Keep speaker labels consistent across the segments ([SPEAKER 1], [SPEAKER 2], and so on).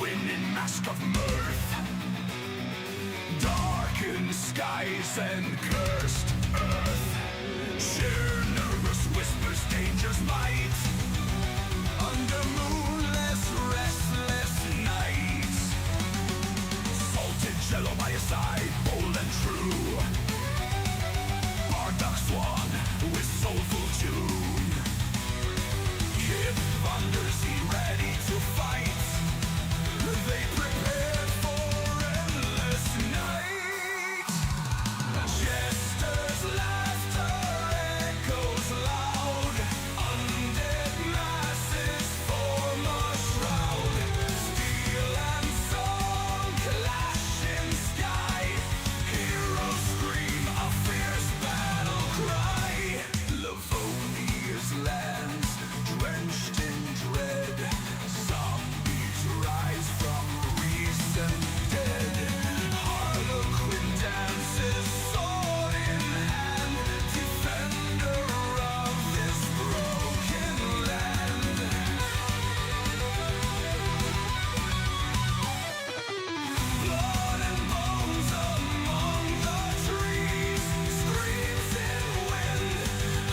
[SPEAKER 1] winning mask of mirth. Darkened skies and cursed earth. Chernarus whispers danger's might. Under moonless, restless nights. Salted jello by your side, bold and true. Bardock swan with soulful tune. Kid wonders he ready to fight. They prepare for endless night. Jester's laughter echoes loud. Undead masses form a shroud. Steel and song clash in sky. Heroes scream a fierce battle cry. Livonia's lands drenched in dread. Zombies rise from recent dead. Harlequin dances sword in hand. Defender of this broken land. Blood and bones among the trees. Screams in wind,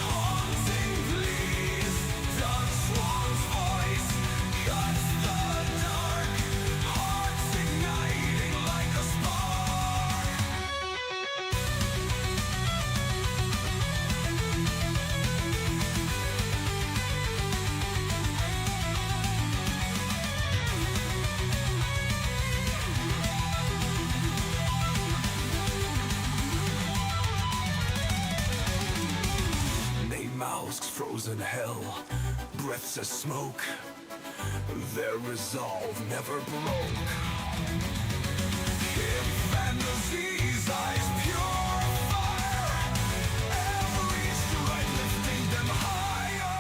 [SPEAKER 1] haunting pleas. Dark swan's voice cuts the dark. Hearts igniting like a spark. They mouths frozen hell, breaths of smoke. Their resolve never broke. In fantasy's eyes, pure fire. Every stride lifting them higher.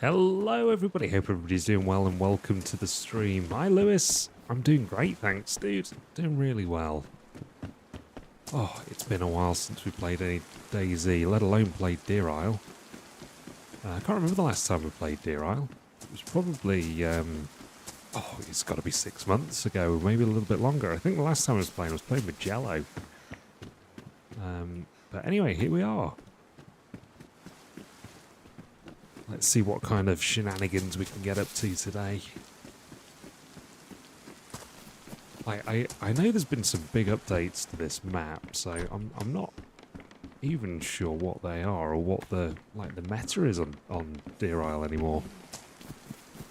[SPEAKER 2] Hello everybody, hope everybody's doing well and welcome to the stream. Hi Lewis, I'm doing great thanks dude, doing really well. Oh, it's been a while since we played any DayZ, let alone played Deer Isle. I can't remember the last time we played Deer Isle. It was probably, it's got to be 6 months ago, maybe a little bit longer. I think the last time I was playing with Jello. But anyway, here we are. Let's see what kind of shenanigans we can get up to today. I know there's been some big updates to this map, so I'm not even sure what they are or what the meta is on Deer Isle anymore.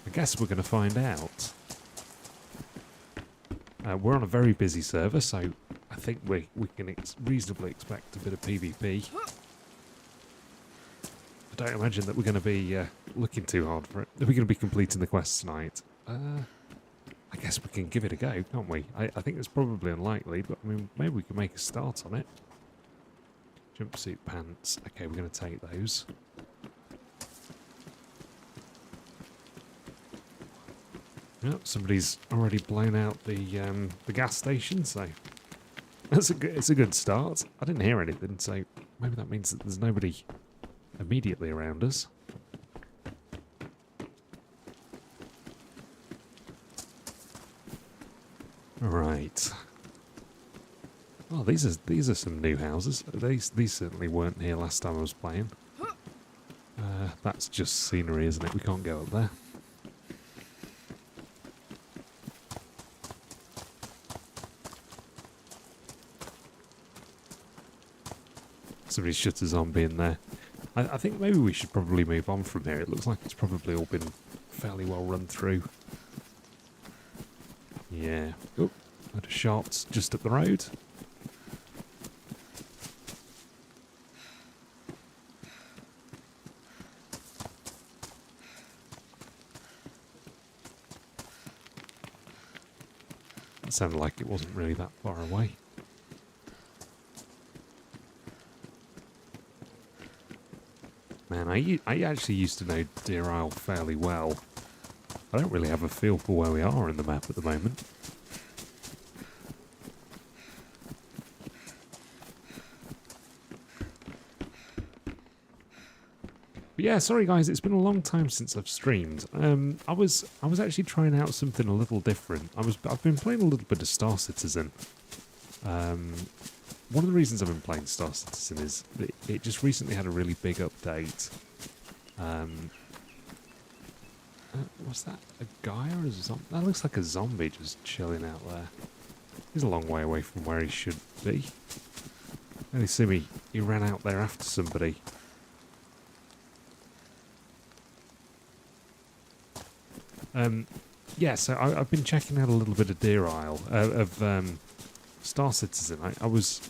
[SPEAKER 2] I guess we're going to find out. We're on a very busy server, so I think we can reasonably expect a bit of PvP. I don't imagine that we're going to be looking too hard for it. Are we going to be completing the quest tonight? I guess we can give it a go, can't we? I think it's probably unlikely, but I mean, maybe we can make a start on it. Jumpsuit pants. Okay, we're going to take those. Yep, somebody's already blown out the gas station, so it's a good start. I didn't hear anything, so maybe that means that there's nobody immediately around us. Right. Oh, these are some new houses. These certainly weren't here last time I was playing. That's just scenery, isn't it? We can't go up there. Somebody shut a zombie in there. I think maybe we should probably move on from here. It looks like it's probably all been fairly well run through. Yeah. Oh, had a shot just up the road. That sounded like it wasn't really that far away. Man, I actually used to know Deer Isle fairly well. I don't really have a feel for where we are in the map at the moment. But yeah, sorry guys, it's been a long time since I've streamed. I was actually trying out something a little different. I've been playing a little bit of Star Citizen. One of the reasons I've been playing Star Citizen is that it just recently had a really big update. Was that a guy or a zombie? That looks like a zombie just chilling out there. He's a long way away from where he should be. And you see me, he ran out there after somebody. Yeah, so I've been checking out a little bit of Deer Isle, of Star Citizen. I was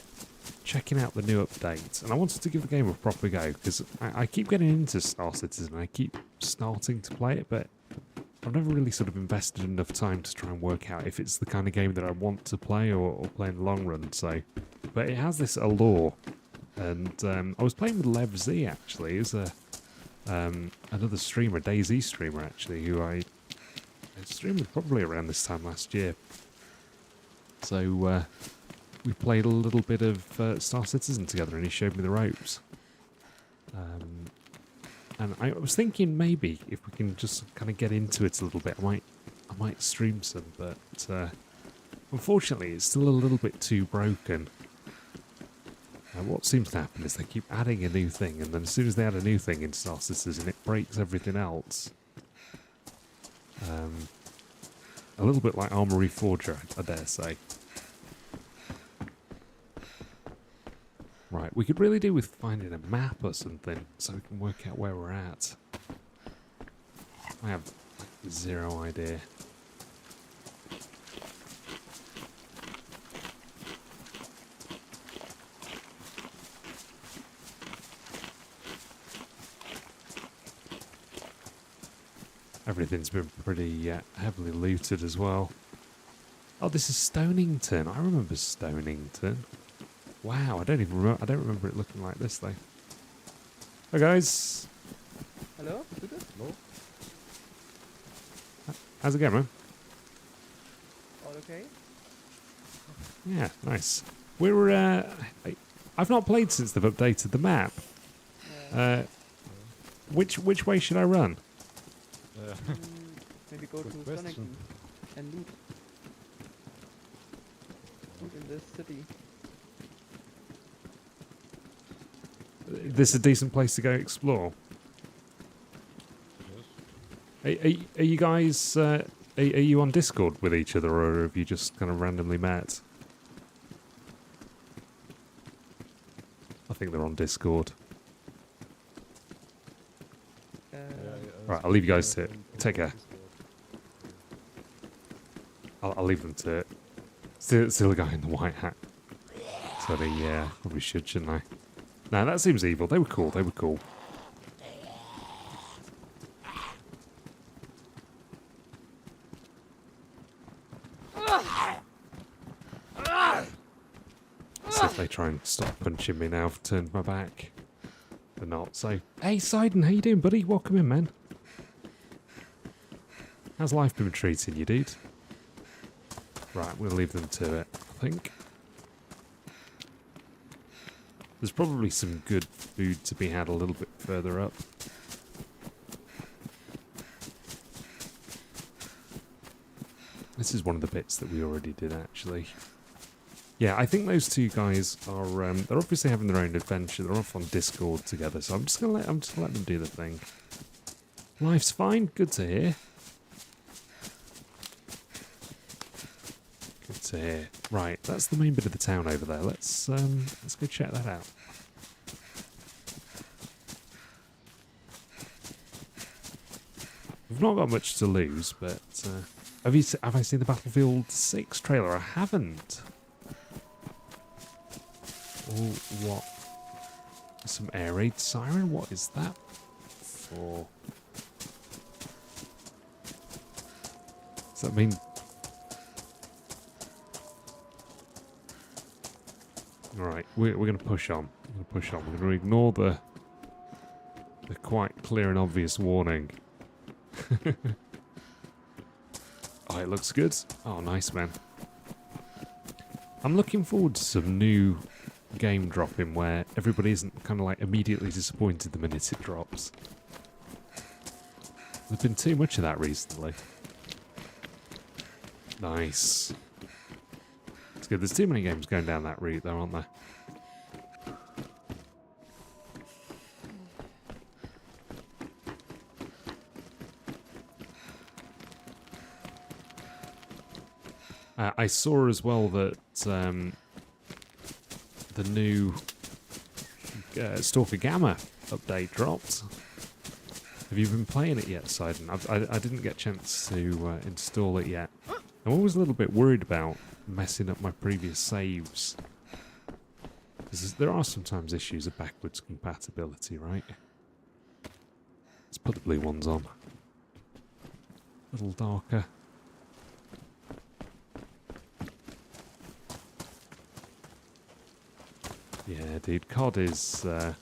[SPEAKER 2] checking out the new updates, and I wanted to give the game a proper go, because I keep getting into Star Citizen, I keep starting to play it, but I've never really sort of invested enough time to try and work out if it's the kind of game that I want to play or play in the long run, so... But it has this allure, and I was playing with Lev Z, actually. He was another streamer, DayZ streamer, actually, who I streamed probably around this time last year. So we played a little bit of Star Citizen together, and he showed me the ropes. And I was thinking maybe if we can just kind of get into it a little bit, I might stream some, but unfortunately it's still a little bit too broken. What seems to happen is they keep adding a new thing, and then as soon as they add a new thing in Star Citizen, it breaks everything else. A little bit like Armory Forger, I dare say. Right, we could really do with finding a map or something, so we can work out where we're at. I have zero idea. Everything's been pretty heavily looted as well. Oh, this is Stonington. I remember Stonington. Wow, I don't remember it looking like this though. Hi guys.
[SPEAKER 3] Hello?
[SPEAKER 4] Hello?
[SPEAKER 2] How's it going, man?
[SPEAKER 3] All okay?
[SPEAKER 2] Yeah, nice. We're I've not played since they've updated the map. Which way should I run?
[SPEAKER 3] Maybe go to
[SPEAKER 4] Good question.
[SPEAKER 3] Stonington and loot. Loot in this city.
[SPEAKER 2] This is a decent place to go explore.
[SPEAKER 4] Yes.
[SPEAKER 2] Are you guys are you on Discord with each other, or have you just kind of randomly met? I think they're on Discord. Right, I'll leave you guys to it. Take care. I'll leave them to it. Still a guy in the white hat. So yeah, probably should, shouldn't I? No, that seems evil. They were cool. They were cool. See if they try and stop punching me now. I've turned my back. They're not. So, hey, Sidon, how you doing, buddy? Welcome in, man. How's life been treating you, dude? Right, we'll leave them to it, I think. There's probably some good food to be had a little bit further up. This is one of the bits that we already did, actually. Yeah, I think those two guys are, they're obviously having their own adventure. They're off on Discord together, so I'm just gonna let them do the thing. Life's fine, good to hear. Good to hear. Right, that's the main bit of the town over there. Let's go check that out. We've not got much to lose, but have I seen the Battlefield 6 trailer? I haven't. Oh, what? Some air raid siren? What is that for? Does that mean Alright, we're going to push on. We're going to push on. We're going to ignore the quite clear and obvious warning. Oh, it looks good. Oh, nice, man. I'm looking forward to some new game dropping where everybody isn't kind of like immediately disappointed the minute it drops. There's been too much of that recently. Nice. It's good. There's too many games going down that route there, aren't there? I saw as well that the new Stalker Gamma update dropped. Have you been playing it yet, Sidon? I didn't get a chance to install it yet. I'm always a little bit worried about messing up my previous saves. Because there are sometimes issues of backwards compatibility, right? Let's put the blue ones on. A little darker. Yeah, dude, COD is, I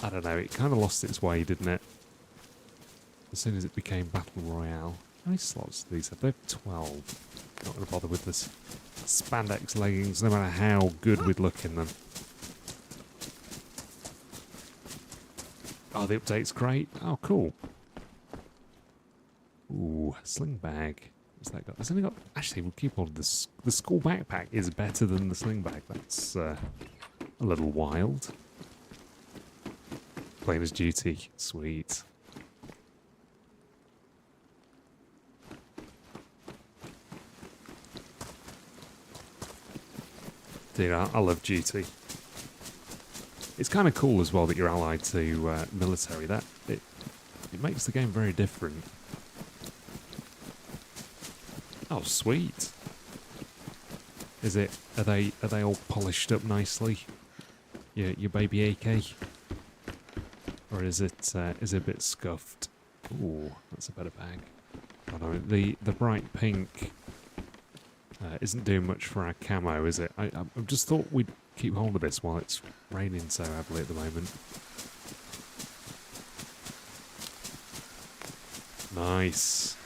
[SPEAKER 2] don't know, it kind of lost its way, didn't it? As soon as it became Battle Royale. How many slots do these have? They have 12. Not going to bother with this spandex leggings, no matter how good we'd look in them. Oh, the update's great. Oh, cool. Ooh, sling bag. What's that got? It's only got... Actually, we'll keep on this. The school backpack is better than the sling bag. That's a little wild. Plain as duty. Sweet. Dude, I love duty. It's kind of cool as well that you're allied to military. That it makes the game very different. Oh, sweet. Is it? Are they all polished up nicely? Your baby AK, or is it a bit scuffed? Ooh, that's a better bag. Oh no, the bright pink isn't doing much for our camo, is it? I just thought we'd keep hold of this while it's raining so heavily at the moment. Nice.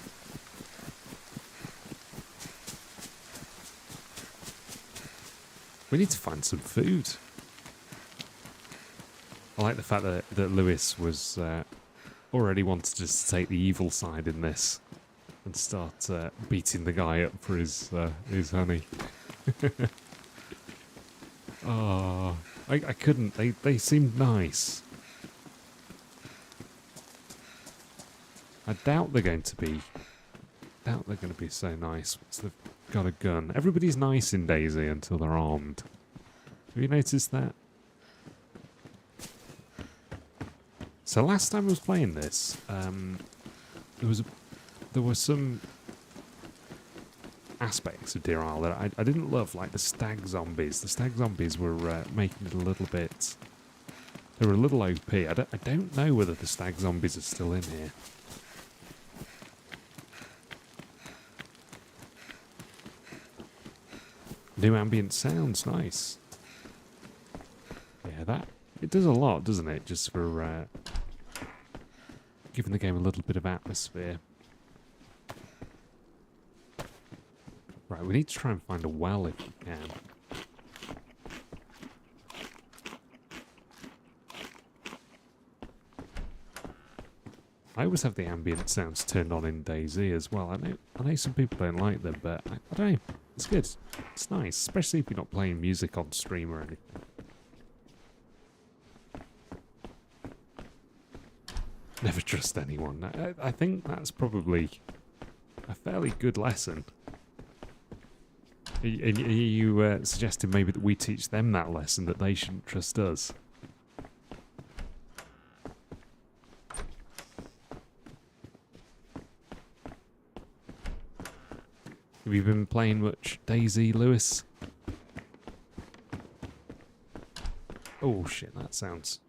[SPEAKER 2] We need to find some food. I like the fact that Lewis was already wanted us to take the evil side in this and start beating the guy up for his honey. Oh, I couldn't. They seemed nice. I doubt they're going to be. So nice once they've got a gun. Everybody's nice in DayZ until they're armed. Have you noticed that? So last time I was playing this, there were some aspects of Deer Isle that I didn't love, like the stag zombies. The stag zombies were making it a little bit. They were a little OP. I don't know whether the stag zombies are still in here. New ambient sounds, nice. Yeah, it does a lot, doesn't it? Just for giving the game a little bit of atmosphere. Right, we need to try and find a well if we can. I always have the ambient sounds turned on in DayZ as well. I know some people don't like them, but I don't know. It's good. It's nice, especially if you're not playing music on stream or anything. Never trust anyone. I think that's probably a fairly good lesson. Are you suggesting maybe that we teach them that lesson, that they shouldn't trust us? Have you been playing much DayZ, Lewis? Oh shit, that sounds...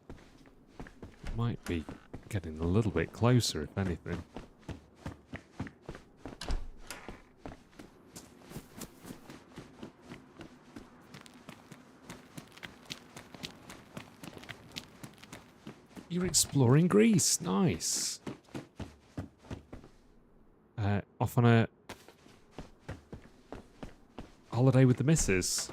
[SPEAKER 2] might be getting a little bit closer, if anything. you're exploring Greece. Nice. Off on a holiday with the missus.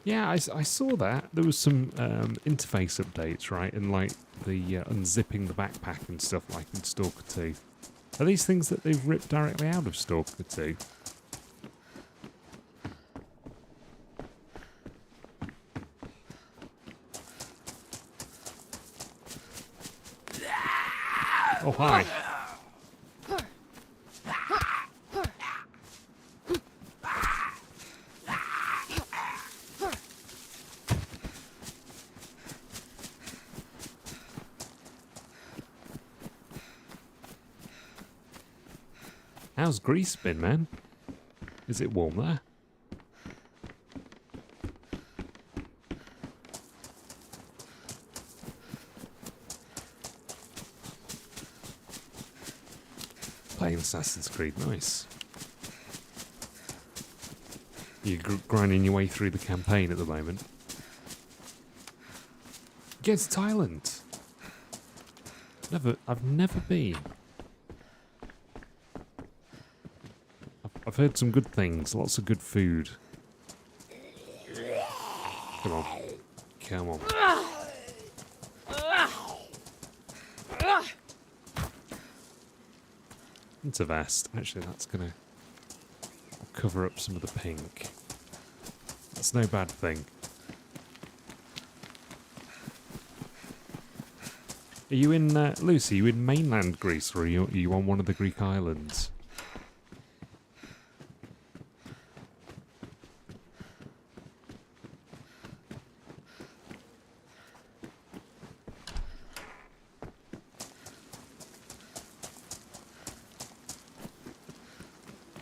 [SPEAKER 2] Yeah, I saw that. There was some interface updates, right? And like the unzipping the backpack and stuff like in Stalker 2. Are these things that they've ripped directly out of Stalker 2? Oh, hi. How's Greece been, man? Is it warm there? Playing Assassin's Creed, nice. You're grinding your way through the campaign at the moment. Get to Thailand. I've never been. I've heard some good things, lots of good food. Come on. Come on. It's a vest. Actually, that's going to cover up some of the pink. That's no bad thing. Are you in, Lucy, are you in mainland Greece, or are you on one of the Greek islands?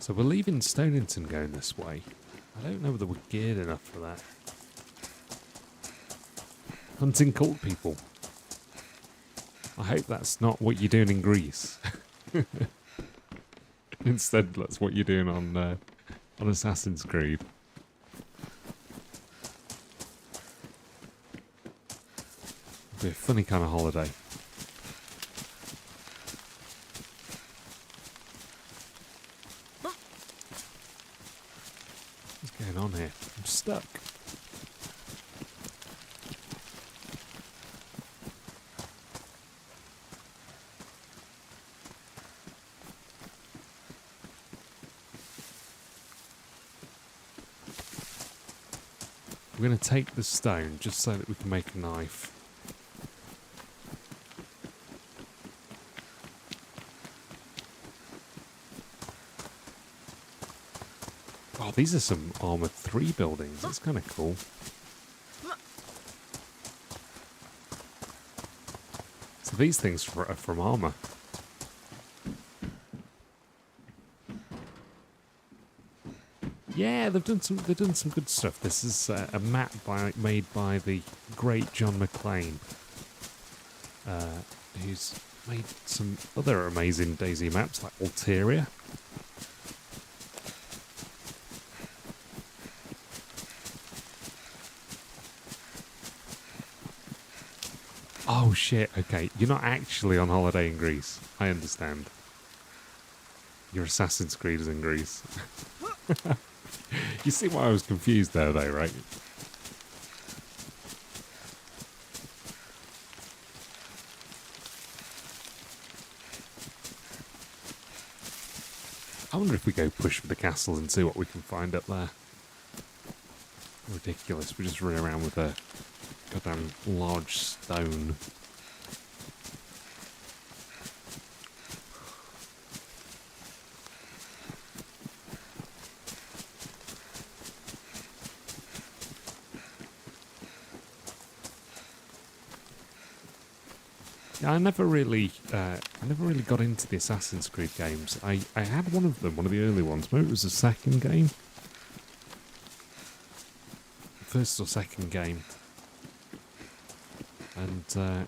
[SPEAKER 2] So we're leaving Stonington going this way. I don't know whether we're geared enough for that. Hunting cult people. I hope that's not what you're doing in Greece. Instead, that's what you're doing on Assassin's Creed. It'll be a funny kind of holiday. What's going on here? I'm stuck. We're going to take the stone just so that we can make a knife. Oh, these are some Armour 3 buildings. That's kind of cool. So these things are from Armour. Yeah, they've done some good stuff. This is a map made by the great John McClane, who's made some other amazing DayZ maps like Ulteria. Oh shit, okay, you're not actually on holiday in Greece. I understand. Your Assassin's Creed is in Greece. You see why I was confused there though, right? I wonder if we go push for the castles and see what we can find up there. Ridiculous, we just run around with a goddamn large stone. Yeah, I never really got into the Assassin's Creed games. I had one of them, one of the early ones. Maybe it was the second game. First or second game. And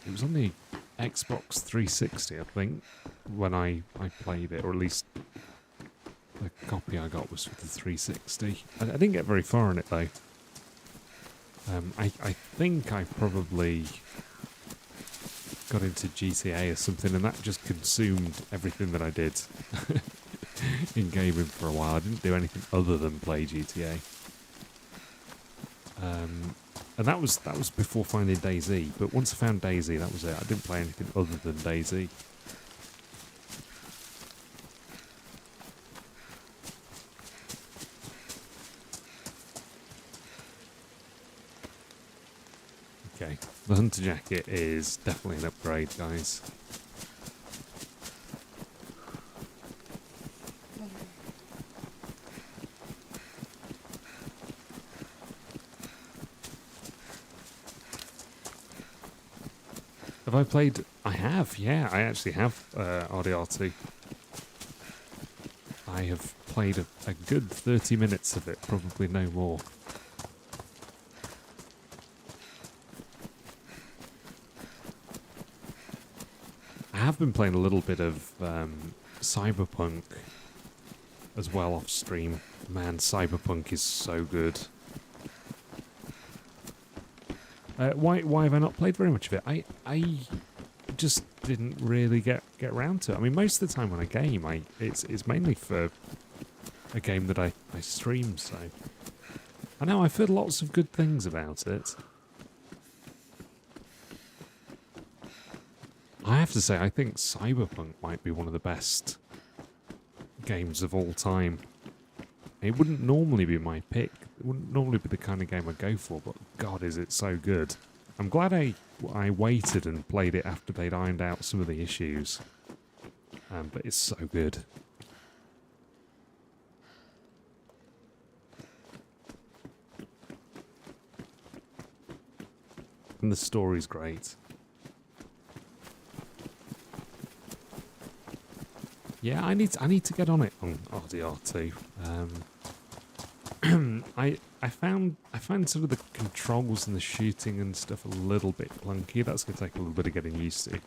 [SPEAKER 2] it was on the Xbox 360, I think, when I played it, or at least a copy I got was for the 360. I didn't get very far in it though. I think I probably got into GTA or something, and that just consumed everything that I did in gaming for a while. I didn't do anything other than play GTA. And that was before finding DayZ. But once I found DayZ, that was it. I didn't play anything other than DayZ. Okay, the hunter jacket is definitely an upgrade, guys. Have I played? I have, yeah. I actually have RDR2. I have played a good 30 minutes of it, probably no more. I have been playing a little bit of Cyberpunk as well off stream. Man, Cyberpunk is so good. Why have I not played very much of it? I just didn't really get around to it. I mean, most of the time when I game, it's mainly for a game that I stream, so... I know, I've heard lots of good things about it. I have to say, I think Cyberpunk might be one of the best games of all time. It wouldn't normally be my pick. It wouldn't normally be the kind of game I go for, but God, is it so good. I'm glad I waited and played it after they'd ironed out some of the issues. But it's so good. And the story's great. Yeah, I need to get on it on RDR2. I found sort of the controls and the shooting and stuff a little bit clunky. That's going to take a little bit of getting used to.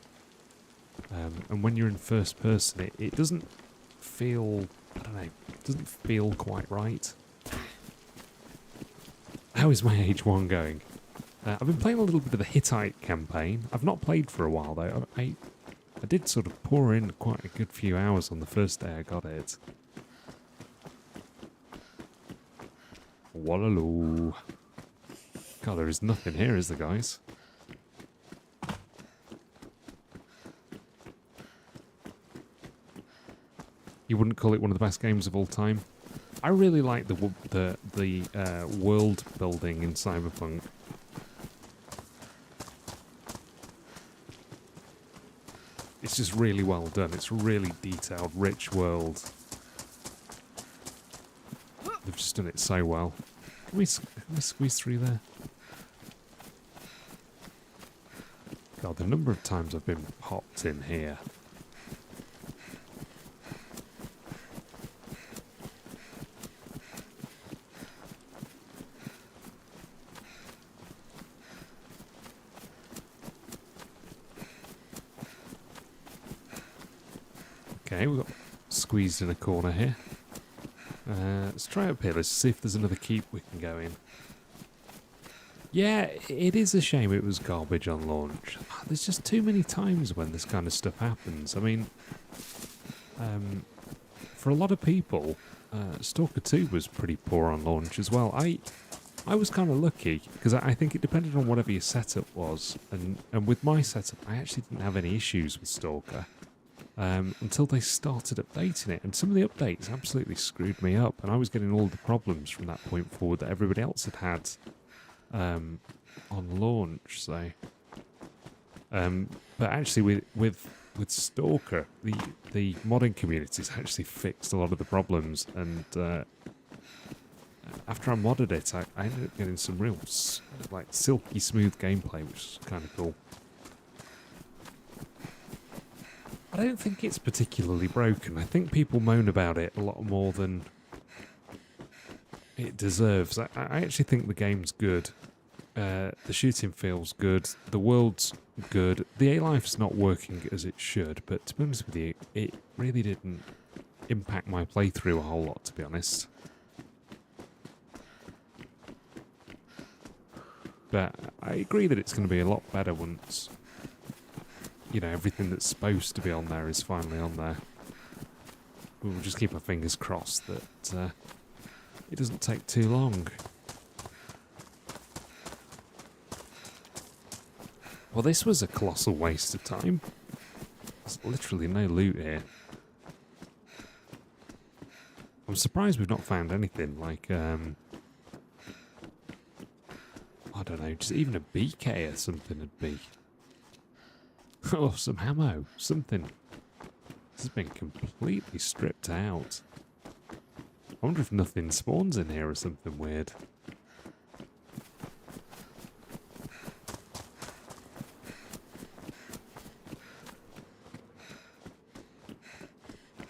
[SPEAKER 2] And when you're in first person, it doesn't feel, I don't know, it doesn't feel quite right. How is my H1 going? I've been playing a little bit of the Hittite campaign. I've not played for a while though. I did sort of pour in quite a good few hours on the first day I got it. Wallaloo. God, there is nothing here, is there, guys? You wouldn't call it one of the best games of all time? I really like the world building in Cyberpunk. It's just really well done. It's a really detailed, rich world. They've just done it so well. Can we squeeze through there? God, the number of times I've been popped in here. Okay, we've got squeezed in a corner here. Let's try up here. Let's see if there's another keep we can go in. Yeah, it is a shame it was garbage on launch. There's just too many times when this kind of stuff happens. I mean, for a lot of people, Stalker 2 was pretty poor on launch as well. I was kind of lucky, because I think it depended on whatever your setup was. And with my setup, I actually didn't have any issues with Stalker. Until they started updating it, and some of the updates absolutely screwed me up, and I was getting all the problems from that point forward that everybody else had on launch. So, but actually, with Stalker, the modding community's actually fixed a lot of the problems, and after I modded it, I ended up getting some real like silky smooth gameplay, which is kind of cool. I don't think it's particularly broken. I think people moan about it a lot more than it deserves. I actually think the game's good. The shooting feels good. The world's good. The A-Life's not working as it should, but to be honest with you, it really didn't impact my playthrough a whole lot, to be honest. But I agree that it's going to be a lot better once, you know, everything that's supposed to be on there is finally on there. We'll just keep our fingers crossed that it doesn't take too long. Well, this was a colossal waste of time. There's literally no loot here. I'm surprised we've not found anything like, I don't know, just even a BK or something would be. Oh, some ammo, something. This has been completely stripped out. I wonder if nothing spawns in here or something weird.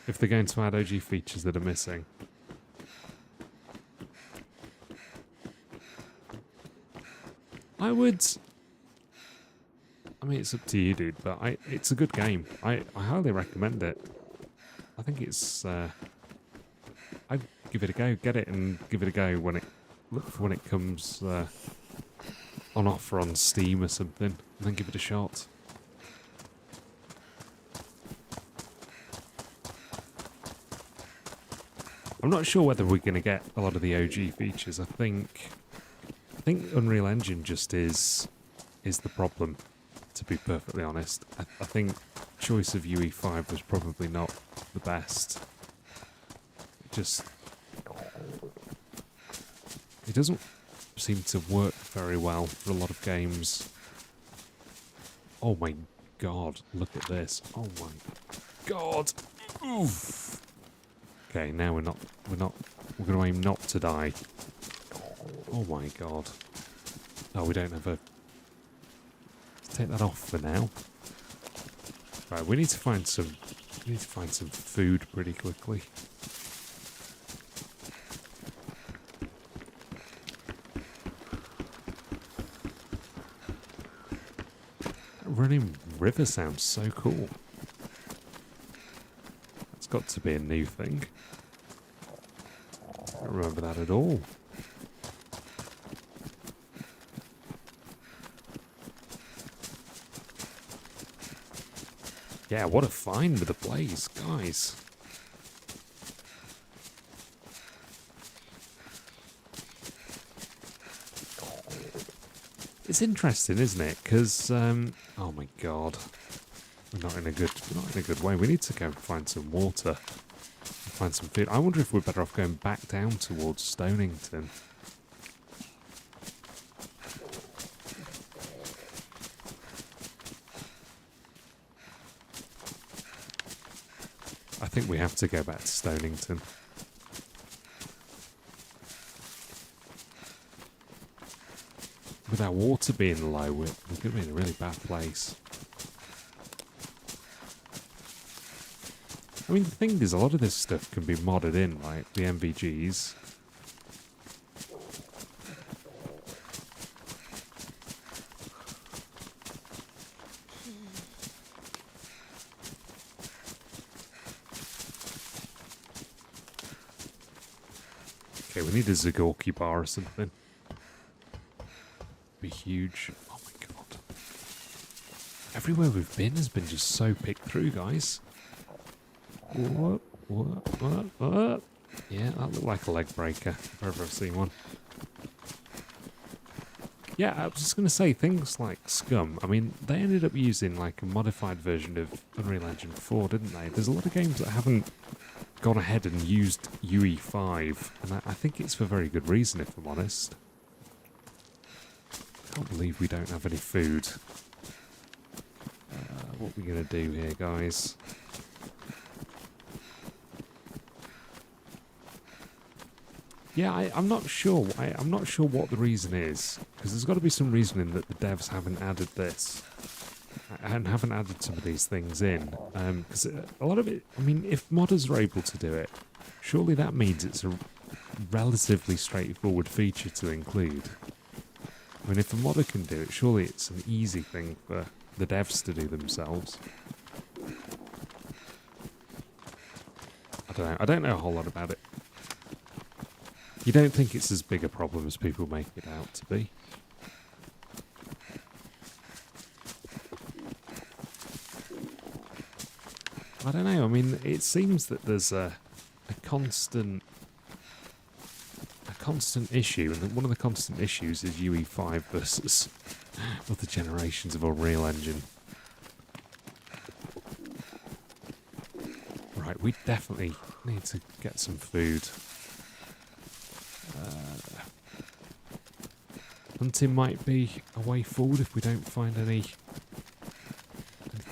[SPEAKER 2] If they're going to add OG features that are missing. I mean, it's up to you, dude, but it's a good game. I highly recommend it. I think it's, I'd give it a go. Get it and give it a go when it comes on offer on Steam or something, and then give it a shot. I'm not sure whether we're going to get a lot of the OG features. I think Unreal Engine just is the problem, to be perfectly honest. I think choice of UE5 was probably not the best. It doesn't seem to work very well for a lot of games. Oh my god, look at this. Oh my god. Oof. Okay, now we're going to aim not to die. Oh my god. Oh, we don't have a... Let's take that off for now. Right, we need to find some food pretty quickly. That running river sounds so cool. That's got to be a new thing. I don't remember that at all. Yeah, what a find with the blaze, guys. It's interesting, isn't it? Because, oh my god, we're not in a good way. We need to go and find some water, find some food. I wonder if we're better off going back down towards Stonington. I think we have to go back to Stonington. With our water being low, we're going to be in a really bad place. I mean, the thing is, a lot of this stuff can be modded in, like the MVGs. Okay, we need a Zagorki bar or something. Be huge. Oh my god. Everywhere we've been has been just so picked through, guys. What? Yeah, that looked like a leg breaker, if I've ever seen one. Yeah, I was just going to say, things like Scum, I mean, they ended up using like a modified version of Unreal Engine 4, didn't they? There's a lot of games that haven't gone ahead and used UE5, and I think it's for very good reason, if I'm honest. I can't believe we don't have any food. What are we going to do here, guys? Yeah, I'm not sure. I'm not sure what the reason is, because there's got to be some reasoning that the devs haven't added this and haven't added some of these things in. Because a lot of it, I mean, if modders are able to do it, surely that means it's a relatively straightforward feature to include. I mean, if a modder can do it, surely it's an easy thing for the devs to do themselves. I don't know. I don't know a whole lot about it. You don't think it's as big a problem as people make it out to be? I don't know. I mean, it seems that there's a constant issue, and one of the constant issues is UE5 versus other generations of Unreal Engine. Right, we definitely need to get some food. Hunting might be a way forward if we don't find anything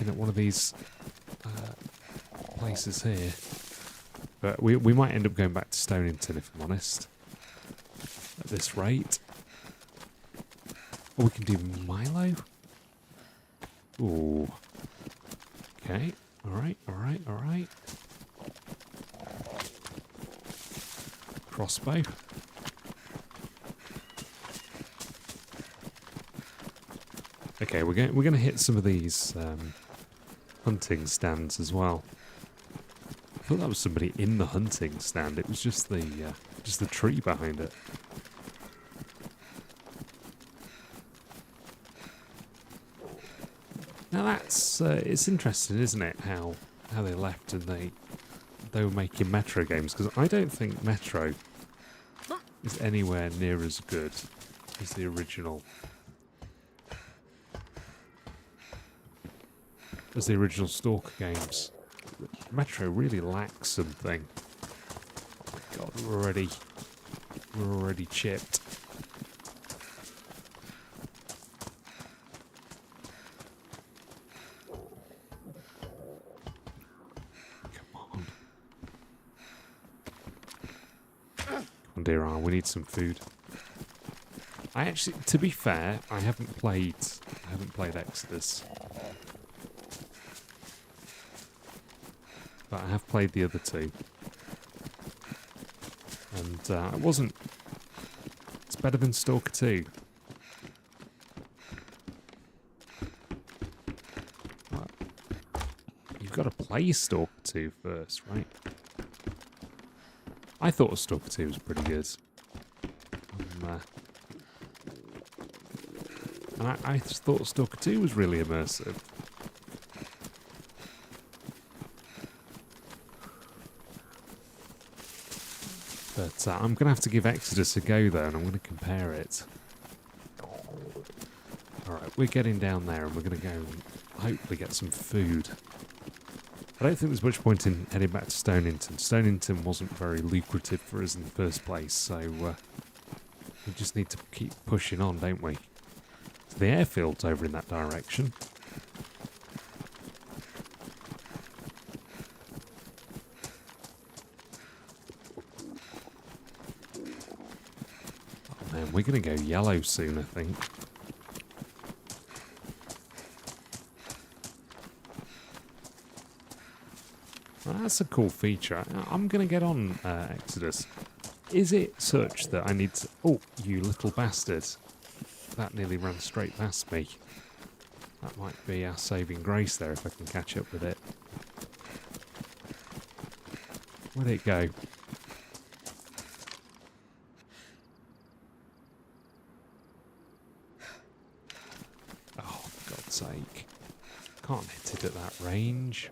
[SPEAKER 2] at one of these places here. But we might end up going back to Stonington, if I'm honest. At this rate. Or we can do Milo. Ooh. Okay. Alright, alright, alright. Crossbow. Okay, we're going to hit some of these hunting stands as well. I thought that was somebody in the hunting stand. It was just the tree behind it. Now that's it's interesting, isn't it? How they left and they were making Metro games, because I don't think Metro is anywhere near as good as the original. As the original Stalker games. Metro really lacks something. Oh my god, we're already chipped. Come on, dear, we need some food. I actually, to be fair, I haven't played Exodus. But I have played the other two. And it wasn't... It's better than Stalker 2. But you've got to play Stalker 2 first, right? I thought Stalker 2 was pretty good. And I thought Stalker 2 was really immersive. But I'm going to have to give Exodus a go, though, and I'm going to compare it. Alright, we're getting down there, and we're going to go and hopefully get some food. I don't think there's much point in heading back to Stonington. Stonington wasn't very lucrative for us in the first place, so we just need to keep pushing on, don't we? So the airfield's over in that direction. We're going to go yellow soon, I think. Well, that's a cool feature. I'm going to get on Exodus. Is it such that I need to... Oh, you little bastard. That nearly ran straight past me. That might be our saving grace there if I can catch up with it. Where'd it go? Sake. Can't hit it at that range.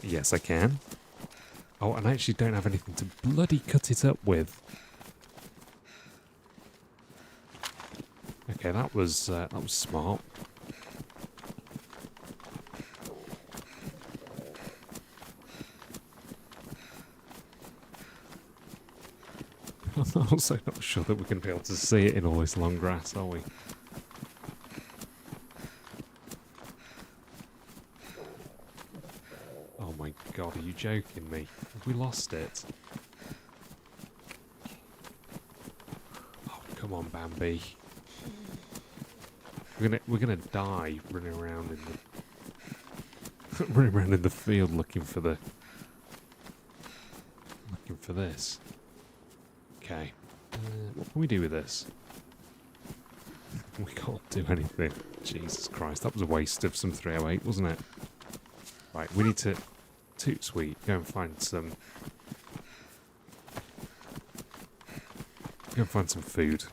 [SPEAKER 2] Yes, I can. Oh, and I actually don't have anything to bloody cut it up with. Okay, that was smart. I'm also not sure that we're going to be able to see it in all this long grass, are we? Oh my god, are you joking me? Have we lost it? Oh, come on, Bambi. We're gonna die running around in the field looking for this. Okay. What can we do with this? We can't do anything. Jesus Christ, that was a waste of some 308, wasn't it? Right, we need to... Toot sweet, go and find some... Go and find some food.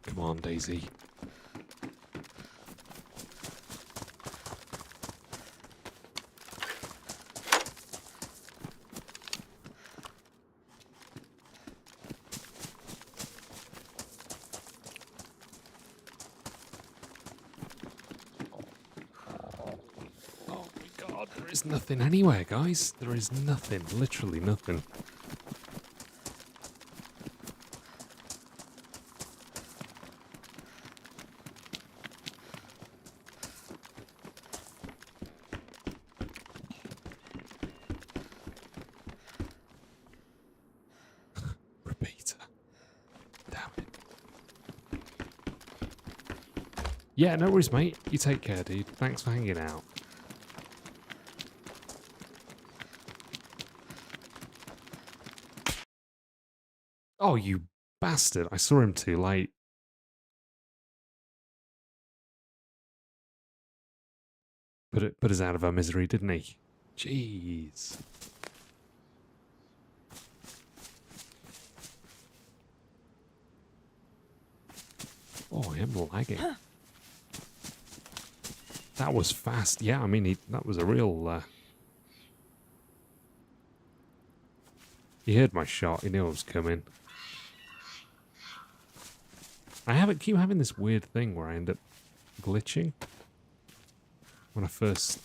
[SPEAKER 2] Come on, DayZ. Oh my god, there is nothing anywhere, guys. There is nothing, literally nothing. Repeater. Damn it. Yeah, no worries, mate. You take care, dude. Thanks for hanging out. Oh, you bastard. I saw him too late. Put us out of our misery, didn't he? Jeez. Oh, I am lagging. That was fast. Yeah, I mean, that was a real... He heard my shot. He knew I was coming. Keep having this weird thing where I end up glitching when I first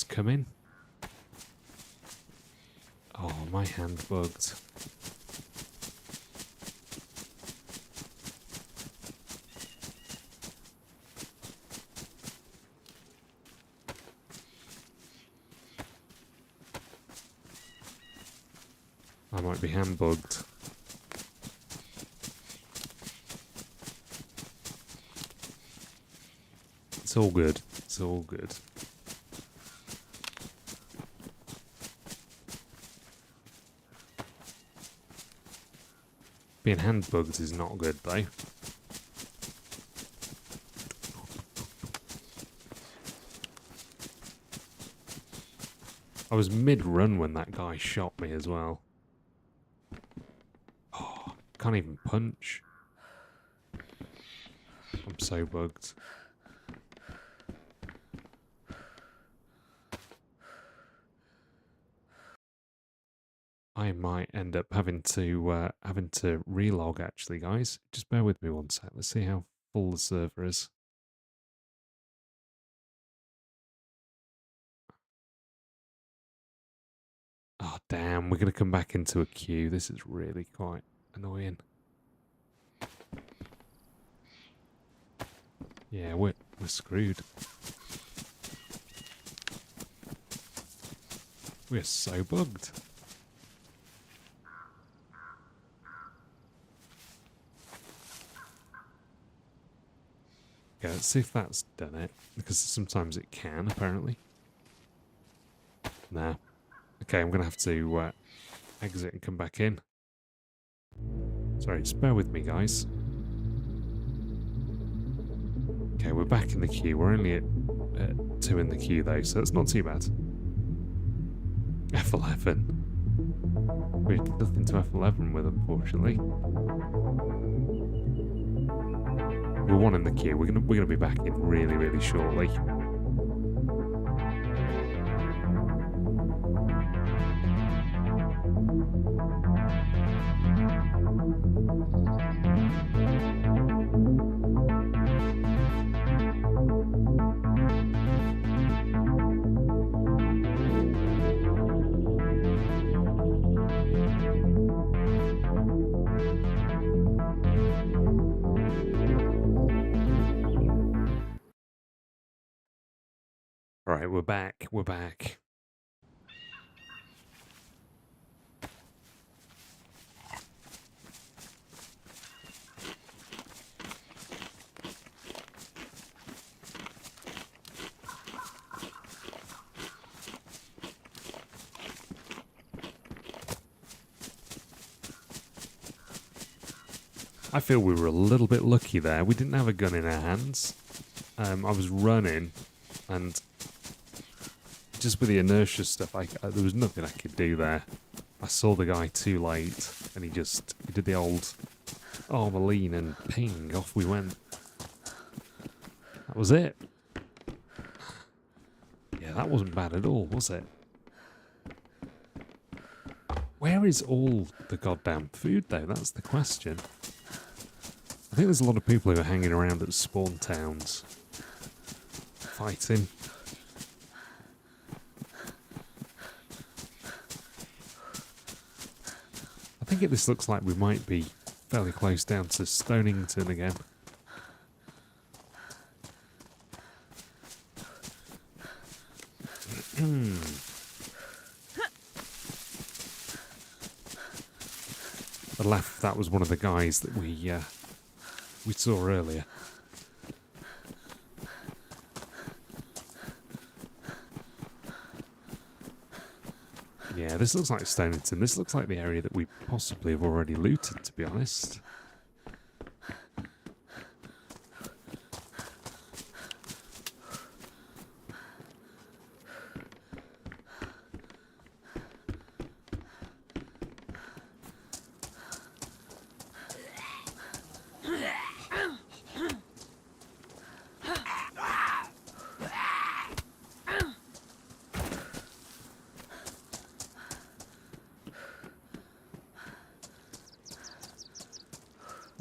[SPEAKER 2] come in. Oh, my hand bugged. I might be hand bugged. It's all good. It's all good. Being hand bugged is not good though. I was mid-run when that guy shot me as well. Oh, can't even punch. I'm so bugged. I might end up having to relog actually, guys. Just bear with me one sec. Let's see how full the server is. Oh damn, we're gonna come back into a queue. This is really quite annoying. Yeah, we're screwed. We're so bugged. Okay, let's see if that's done it. Because sometimes it can, apparently. Nah. Okay, I'm going to have to exit and come back in. Sorry, just bear with me, guys. Okay, we're back in the queue. We're only at 2 in the queue, though, so it's not too bad. F11. We had nothing to F11 with, unfortunately. We're 1 in the queue. We're gonna be back in really, really shortly. Alright, we're back. We're back. I feel we were a little bit lucky there. We didn't have a gun in our hands. I was running, and just with the inertia stuff, there was nothing I could do there. I saw the guy too late, and he did the old arm a lean and ping, off we went. That was it. Yeah, that wasn't bad at all, was it? Where is all the goddamn food, though? That's the question. I think there's a lot of people who are hanging around at spawn towns, fighting. I think this looks like we might be fairly close down to Stonington again. I laughed, that was one of the guys that we saw earlier. Yeah, this looks like Stonington. This looks like the area that we possibly have already looted, to be honest.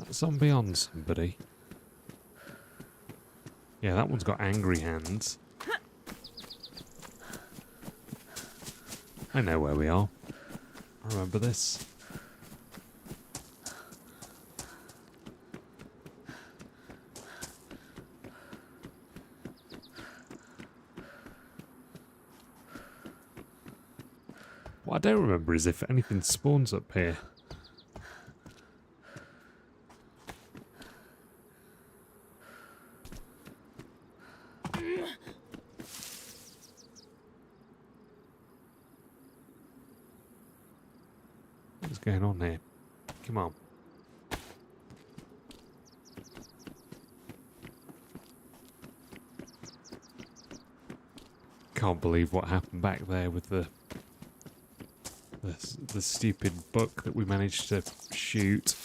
[SPEAKER 2] Zombie on somebody. Yeah, that one's got angry hands. I know where we are. I remember this. What I don't remember is if anything spawns up here. What's going on here? Come on. Can't believe what happened back there with the stupid buck that we managed to shoot.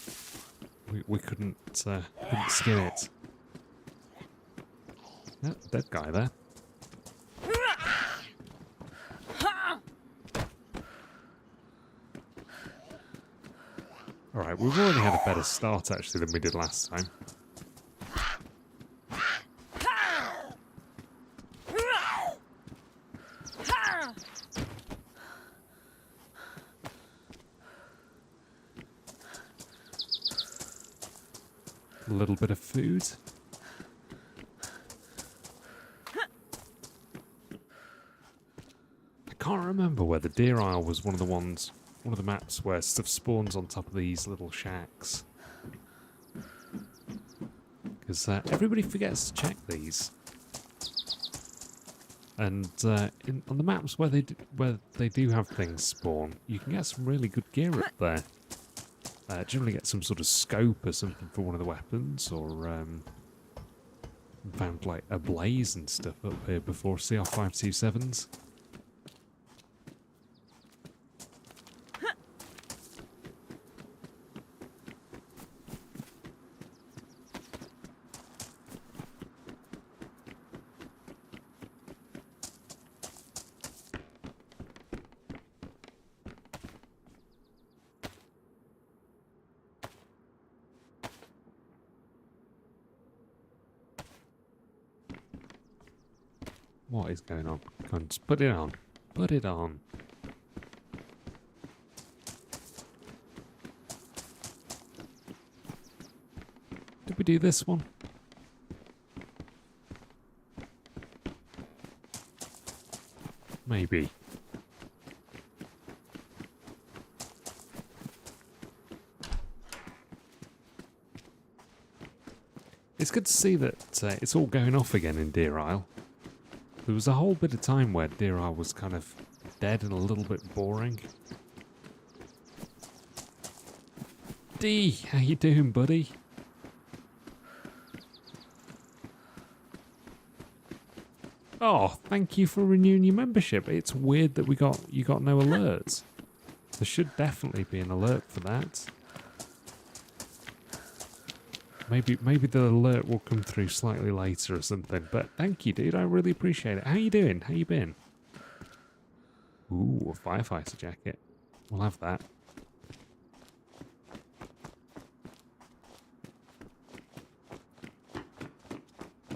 [SPEAKER 2] We couldn't skin it. Yeah, dead guy there. Alright, we've already had a better start actually than we did last time. A little bit of food. I can't remember whether Deer Isle was one of the maps where stuff spawns on top of these little shacks. Because everybody forgets to check these. And on the maps where they do have things spawn, you can get some really good gear up there. Generally get some sort of scope or something for one of the weapons, or found like a blaze and stuff up here before CR527s. What is going on? Come on, just put it on. Put it on. Did we do this one? Maybe. It's good to see that it's all going off again in Deer Isle. There was a whole bit of time where Deer Isle was kind of dead and a little bit boring. D, how you doing, buddy? Oh, thank you for renewing your membership. It's weird that you got no alerts. There should definitely be an alert for that. Maybe the alert will come through slightly later or something. But thank you, dude. I really appreciate it. How you doing? How you been? Ooh, a firefighter jacket. We'll have that.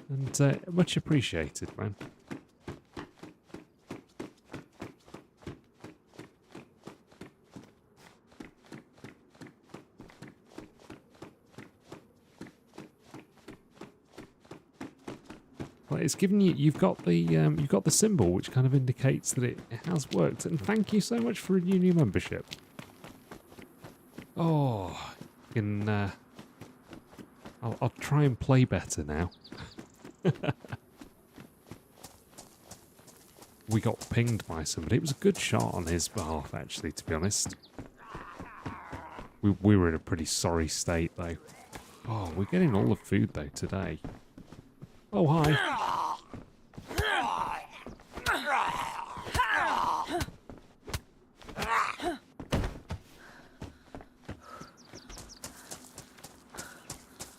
[SPEAKER 2] And much appreciated, man. Well, it's given you. You've got the symbol, which kind of indicates that it has worked. And thank you so much for renewing your membership. Oh, I'll try and play better now. We got pinged by somebody. It was a good shot on his behalf, actually, to be honest. We were in a pretty sorry state, though. Oh, we're getting all the food, though, today. Oh, hi.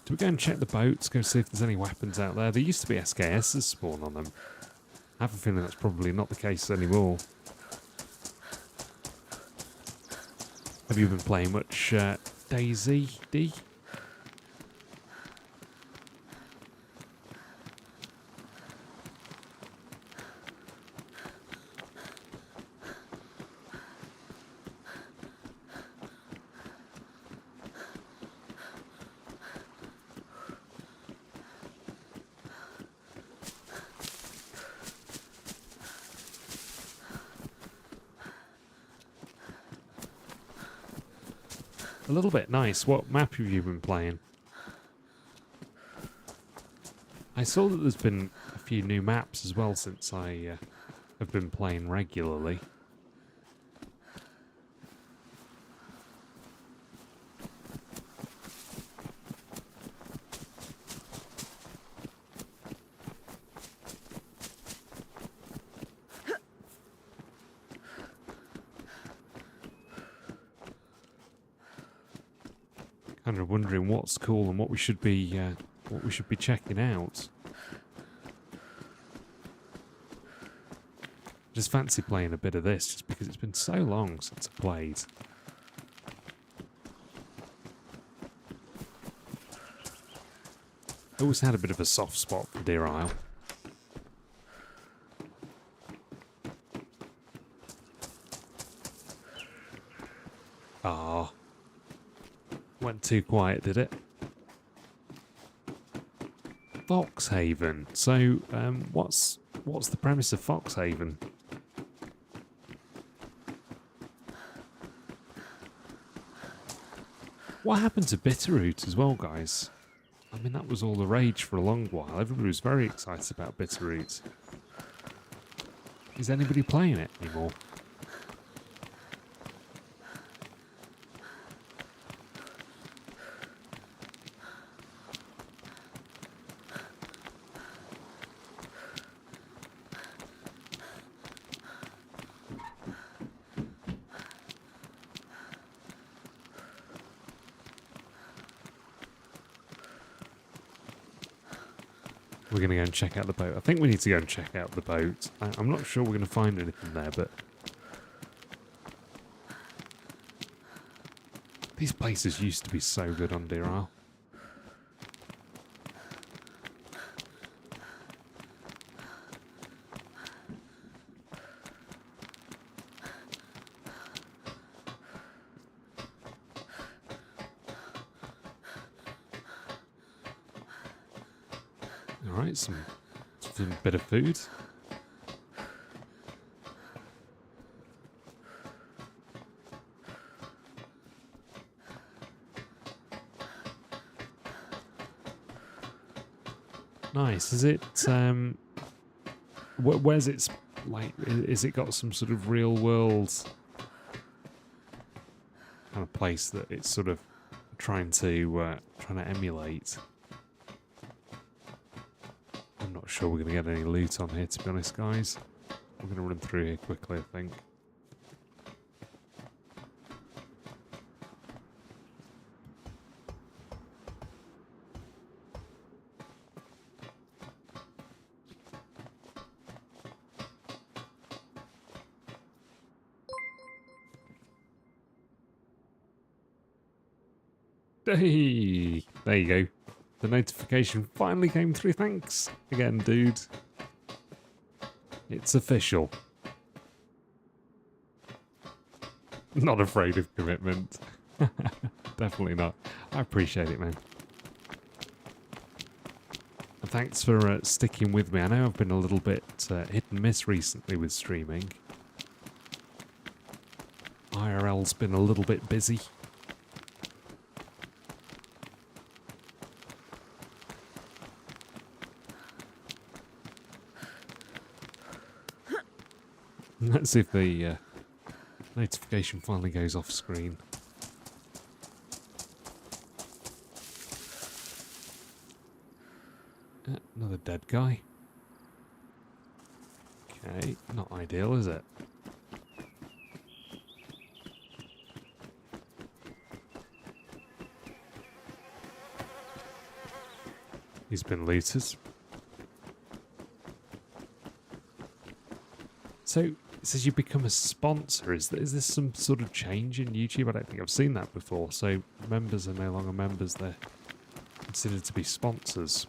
[SPEAKER 2] Do we go and check the boats, go see if there's any weapons out there? There used to be SKSs spawn on them. I have a feeling that's probably not the case anymore. Have you been playing much DayZ, D? A little bit. Nice. What map have you been playing? I saw that there's been a few new maps as well since I have been playing regularly. Kind of wondering what's cool and what we should be checking out. Just fancy playing a bit of this, just because it's been so long since I played. I always had a bit of a soft spot for Deer Isle. Ah. Went too quiet, did it? Foxhaven. So, what's the premise of Foxhaven? What happened to Bitterroot as well, guys? I mean, that was all the rage for a long while. Everybody was very excited about Bitterroot. Is anybody playing it anymore? We're going to go and check out the boat. I think we need to go and check out the boat. I'm not sure we're going to find anything there, but... These places used to be so good on Deer Isle. Alright, some bit of food. Nice. Is it, where's it, like, is it got some sort of real world kind of place that it's sort of trying to emulate? I'm not sure we're going to get any loot on here, to be honest, guys. We're going to run through here quickly, I think. Hey, there you go. The notification finally came through. Thanks again, dude. It's official. Not afraid of commitment. Definitely not. I appreciate it, man. And thanks for sticking with me. I know I've been a little bit hit and miss recently with streaming. IRL's been a little bit busy. Let's see if the notification finally goes off screen. Another dead guy. Okay, not ideal, is it? He's been looted. So, it says you become a sponsor. Is this some sort of change in YouTube? I don't think I've seen that before. So, members are no longer members. They're considered to be sponsors.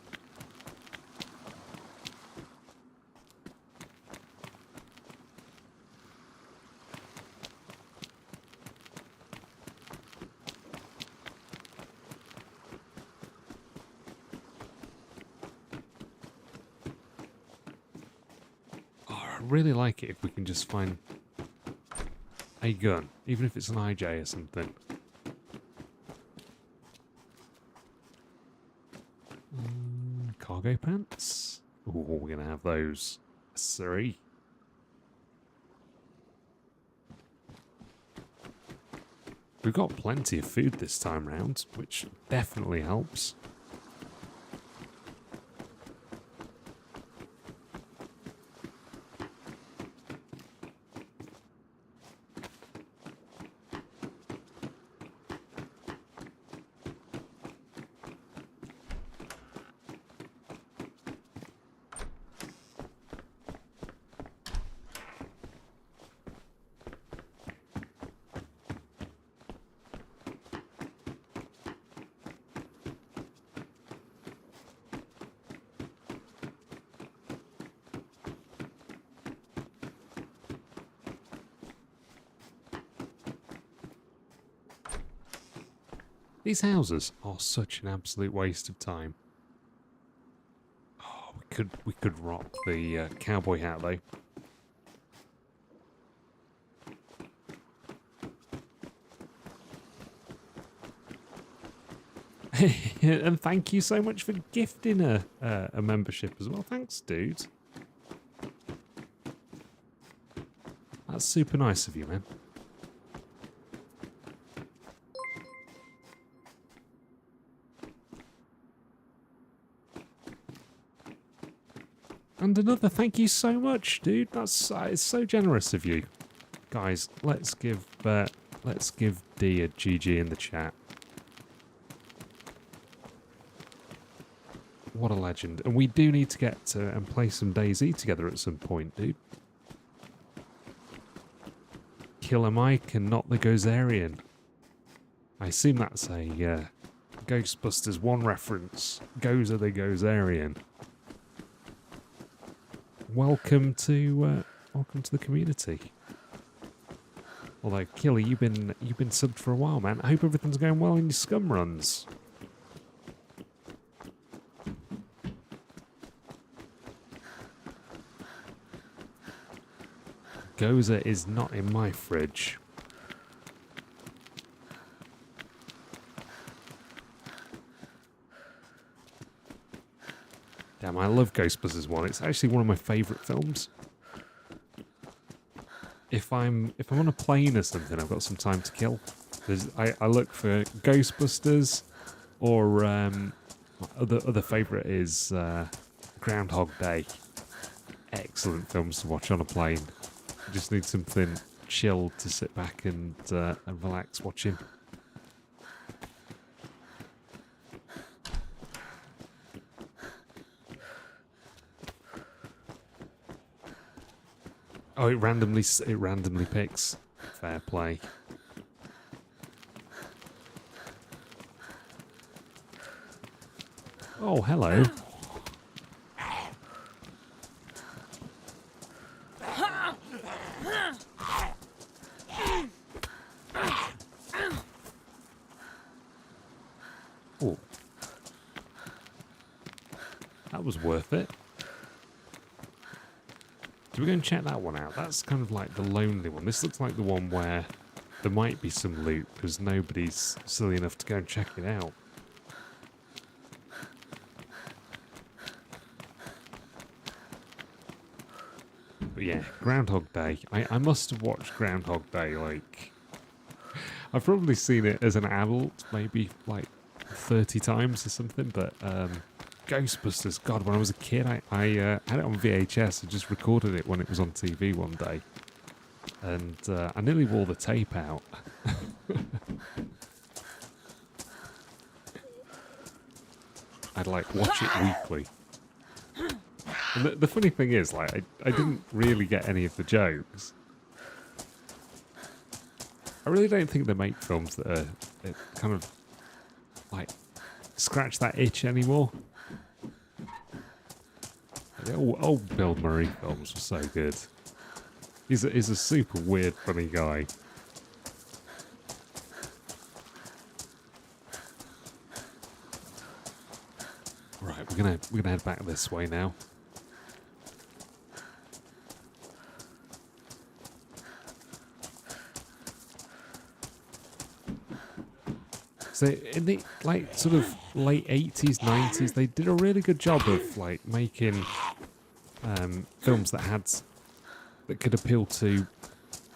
[SPEAKER 2] I really like it if we can just find a gun, even if it's an IJ or something. Cargo pants? Oh, we're going to have those. Sorry. We've got plenty of food this time round, which definitely helps. These houses are such an absolute waste of time. Oh, we could rock the cowboy hat though. And thank you so much for gifting a membership as well. Thanks, dude. That's super nice of you, man. And another thank you so much, dude. That's it's so generous of you, guys. Let's give D a GG in the chat. What a legend! And we do need to get and play some DayZ together at some point, dude. Killer Mike and not the Gozerian. I assume that's a Ghostbusters 1 reference. Gozer the Gozerian. Welcome to the community. Although Killer, you've been subbed for a while, man. I hope everything's going well in your scum runs. Gozer is not in my fridge. Damn, I love Ghostbusters 1. It's actually one of my favourite films. If I'm on a plane or something, I've got some time to kill. I look for Ghostbusters, or my other favourite is Groundhog Day. Excellent films to watch on a plane. You just need something chill to sit back and relax watching. Oh, it randomly picks. Fair play. Oh, hello. Oh. That was worth it. Do we go and check that one out? That's kind of like the lonely one. This looks like the one where there might be some loot because nobody's silly enough to go and check it out. But yeah, Groundhog Day. I must have watched Groundhog Day, like... I've probably seen it as an adult, maybe like 30 times or something, but Ghostbusters, God, when I was a kid, I had it on VHS. I just recorded it when it was on TV one day. And I nearly wore the tape out. I'd like watch it weekly. And the funny thing is, like, I didn't really get any of the jokes. I really don't think they make films that are kind of like scratch that itch anymore. The old Bill Murray films were so good. He's a super weird, funny guy. Right, we're gonna head back this way now. So in the like sort of late 80s, 90s, they did a really good job of like making films that could appeal to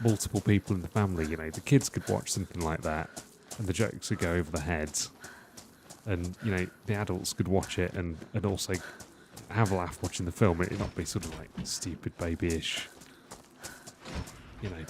[SPEAKER 2] multiple people in the family. You know, the kids could watch something like that, and the jokes would go over the heads, and you know the adults could watch it and also have a laugh watching the film. It'd not be sort of like stupid babyish, you know.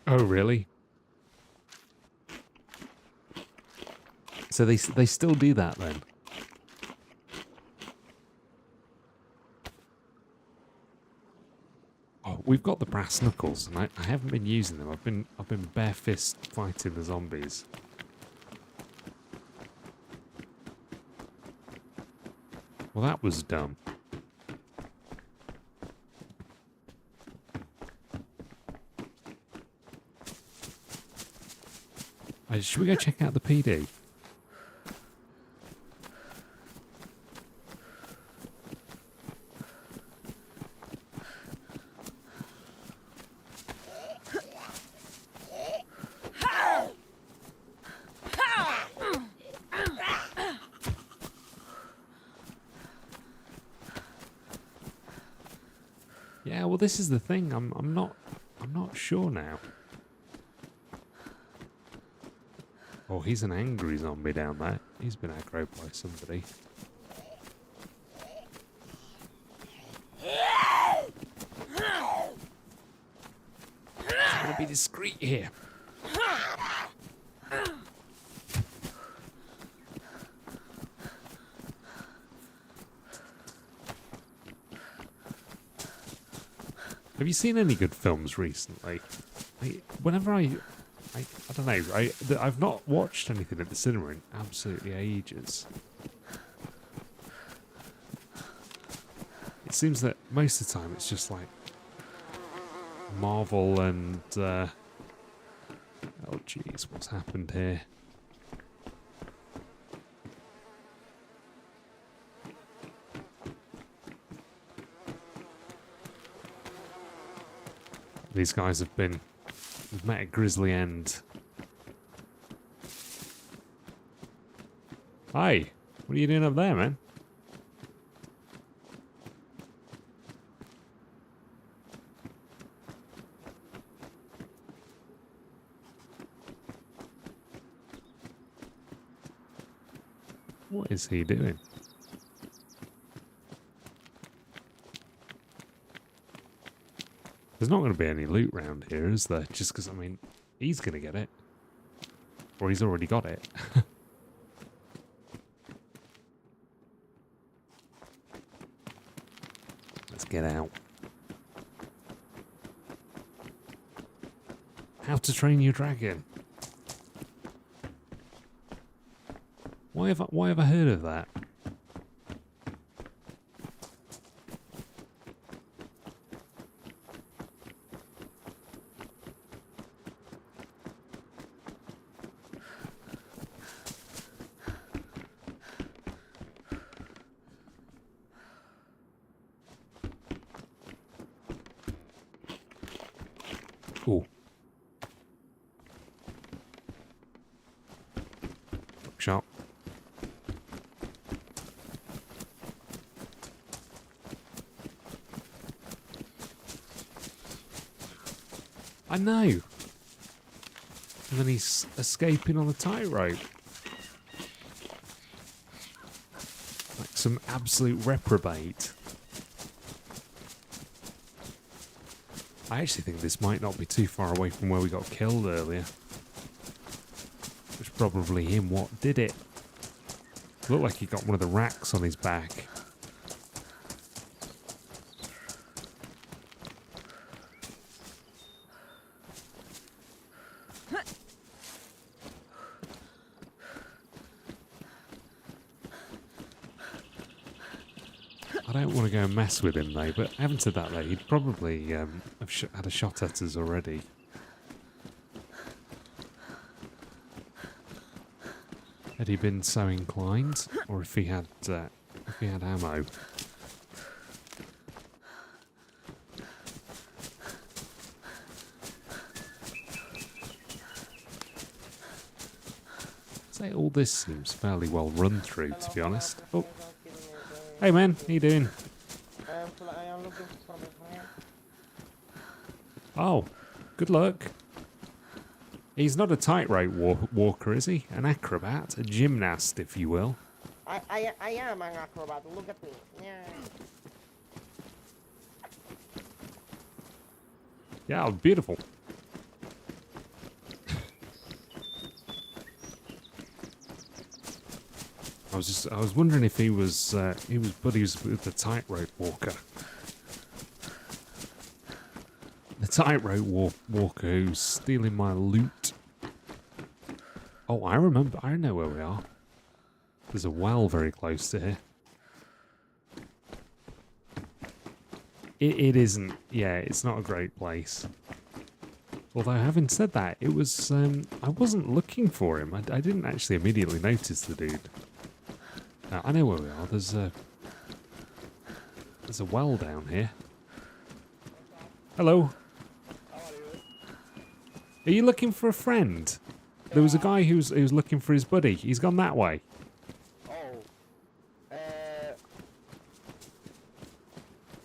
[SPEAKER 2] Oh, really? So they still do that then? Oh, we've got the brass knuckles, and I haven't been using them. I've been bare fist fighting the zombies. Well, that was dumb. Should we go check out the PD? Yeah, well, this is the thing. I'm not sure now. Oh, he's an angry zombie down there. He's been aggroed by somebody. I'm gonna be discreet here. Have you seen any good films recently? Whenever I don't know. I've not watched anything at the cinema in absolutely ages. It seems that most of the time it's just like Marvel and oh jeez, what's happened here? These guys have met a grisly end. Hi, what are you doing up there, man? What is he doing? There's not going to be any loot round here, is there? Just because, I mean, he's going to get it. Or he's already got it. Let's get out. How to Train Your Dragon. Why have I heard of that? Ooh. Shot. I know. And then he's escaping on the tightrope. Like some absolute reprobate. I actually think this might not be too far away from where we got killed earlier. It was probably him what did it. Looked like he got one of the racks on his back. I don't want to go and mess with him though, but having said that though, he'd probably have had a shot at us already. Had he been so inclined, or if he had ammo. Say all this seems fairly well run through, to be honest. Oh. Hey man, how you doing?
[SPEAKER 4] I am looking for my friend.
[SPEAKER 2] Oh, good luck. He's not a tightrope walker, is he? An acrobat, a gymnast, if you will.
[SPEAKER 4] I am an acrobat. Look at me. Yeah.
[SPEAKER 2] Yeah, beautiful. I was wondering if he was buddies with the tightrope walker. The tightrope walker who's stealing my loot. Oh, I remember. I know where we are. There's a well very close to here. It isn't. Yeah, it's not a great place. Although, having said that, it was. I wasn't looking for him. I didn't actually immediately notice the dude. I know where we are. There's a well down here. Hello. Are you looking for a friend? There was a guy who was looking for his buddy. He's gone that way.
[SPEAKER 4] Oh.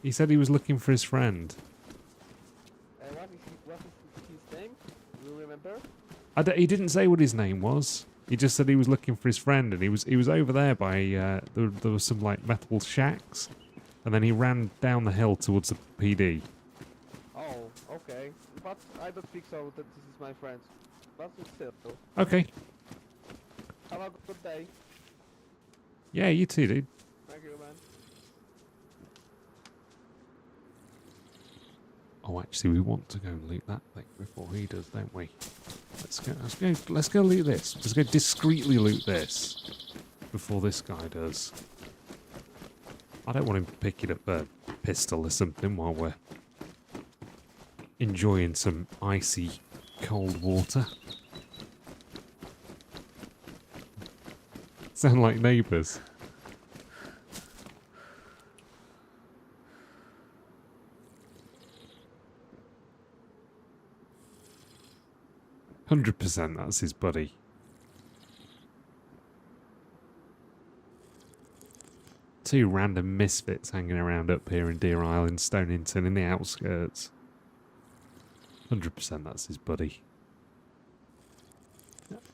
[SPEAKER 2] He said he was looking for his friend.
[SPEAKER 3] What is his name? Do you remember?
[SPEAKER 2] He didn't say what his name was. He just said he was looking for his friend, and he was over there by there was some like metal shacks, and then he ran down the hill towards the PD.
[SPEAKER 3] Oh, okay. But I don't think so that this is my friend. But still.
[SPEAKER 2] Okay.
[SPEAKER 3] Have a good day.
[SPEAKER 2] Yeah, you too, dude.
[SPEAKER 3] Thank you, man.
[SPEAKER 2] Oh, actually, we want to go and loot that thing before he does, don't we? Let's go loot this. Let's go discreetly loot this before this guy does. I don't want him picking up a pistol or something while we're enjoying some icy cold water. Sound like neighbours. 100% that's his buddy. Two random misfits hanging around up here in Deer Island, Stonington, in the outskirts. 100% that's his buddy.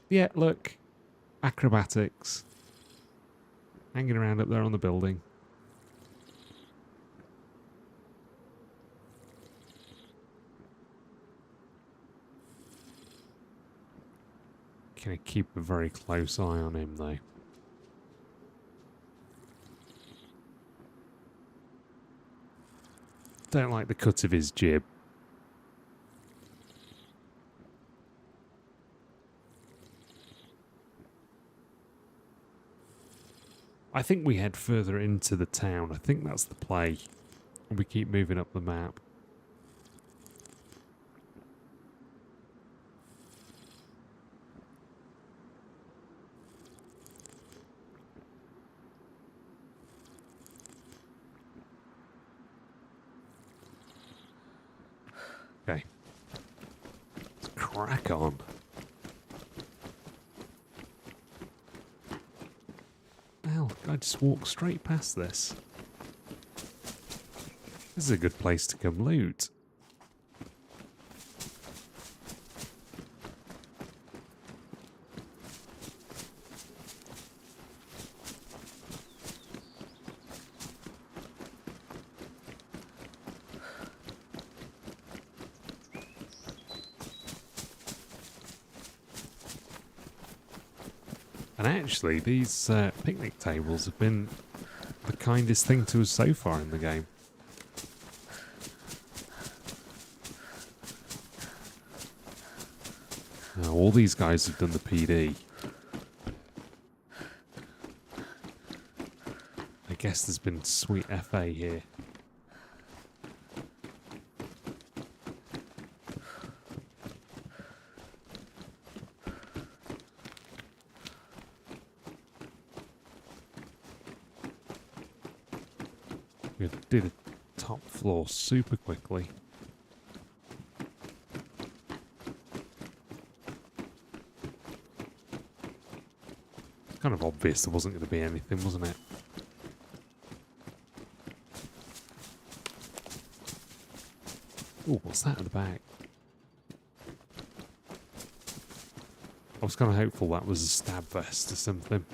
[SPEAKER 2] Yeah, look. Acrobatics. Hanging around up there on the building. Gonna keep a very close eye on him though. Don't like the cut of his jib. I think we head further into the town. I think that's the play. And we keep moving up the map. Okay. Let's crack on. Hell, I just walked straight past this. This is a good place to come loot. And actually, these picnic tables have been the kindest thing to us so far in the game. Now, all these guys have done the PD. I guess there's been sweet FA here. We did the top floor super quickly. It's kind of obvious there wasn't going to be anything, wasn't it? Oh, what's that at the back? I was kind of hopeful that was a stab vest or something.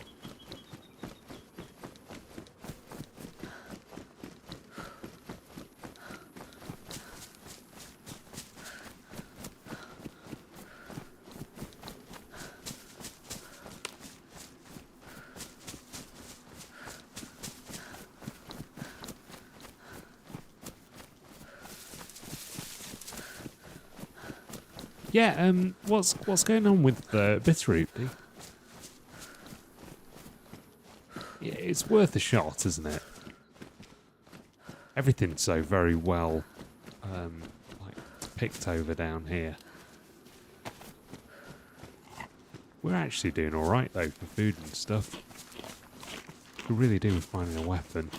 [SPEAKER 2] Yeah, what's going on with Bitterroot? Yeah, it's worth a shot, isn't it? Everything's so very well, like picked over down here. We're actually doing all right though for food and stuff. We really do with finding a weapon.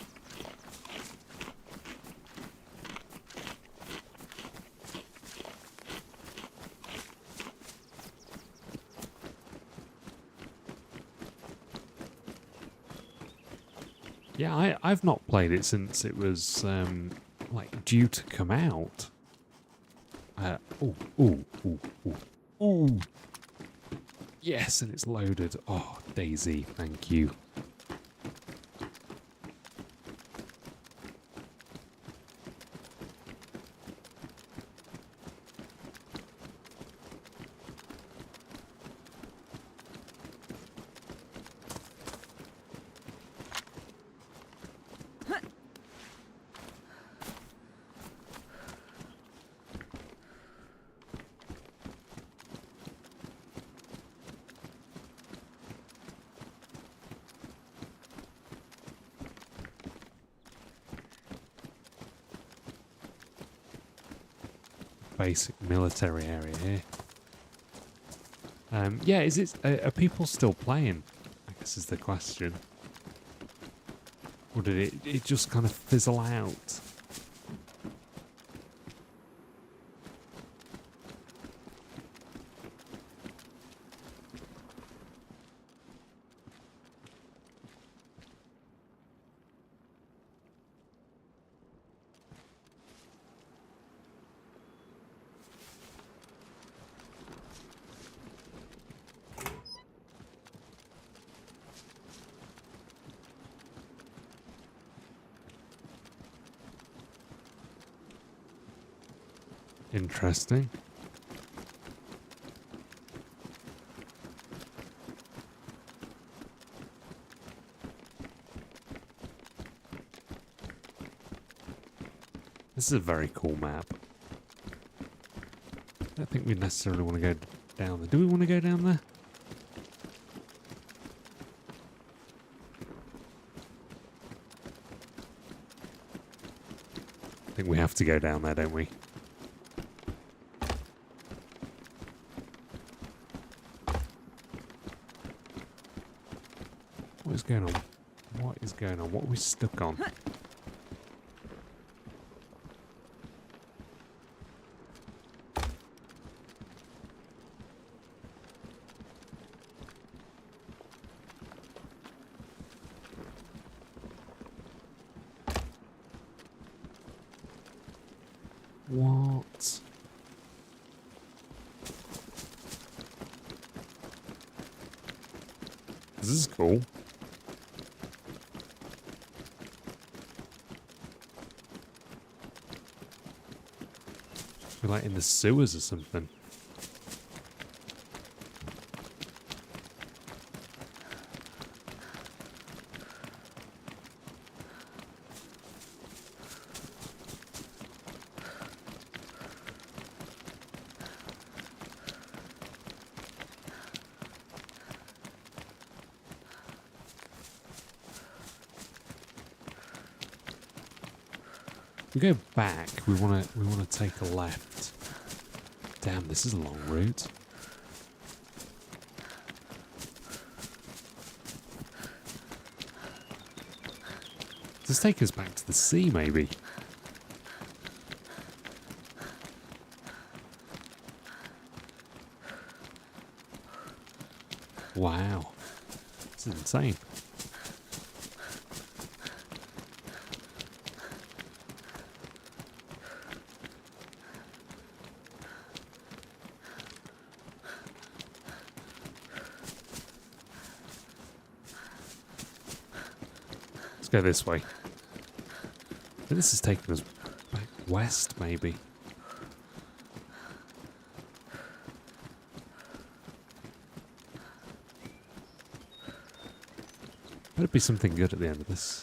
[SPEAKER 2] Yeah, I've not played it since it was like due to come out. Ooh. Yes, and it's loaded. Oh, DayZ, thank you. Basic military area here. Yeah, is it? Are people still playing? I guess is the question. Or did it just kind of fizzle out? Interesting. This is a very cool map. I don't think we necessarily want to go down there. Do we want to go down there? I think we have to go down there, don't we? What is going on? What is going on? What are we stuck on? What? This is cool. We're like in the sewers or something. We go back. We wanna take a left. Damn, this is a long route. Does this take us back to the sea, maybe? Wow. This is insane. Go this way. But this is taking us back west, maybe. Better be something good at the end of this.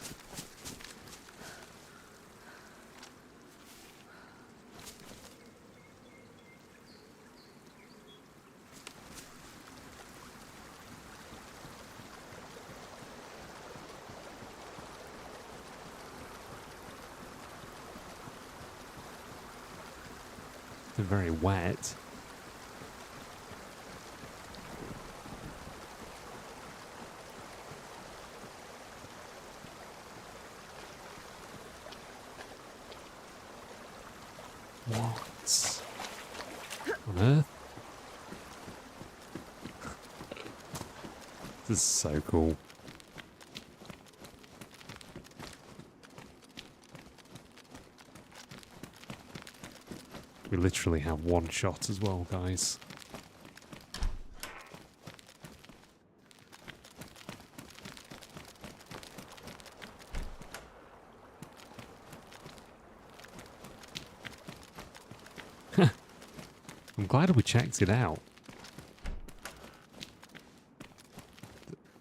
[SPEAKER 2] Very wet. What on earth? This is so cool. We literally have one shot as well, guys. I'm glad we checked it out.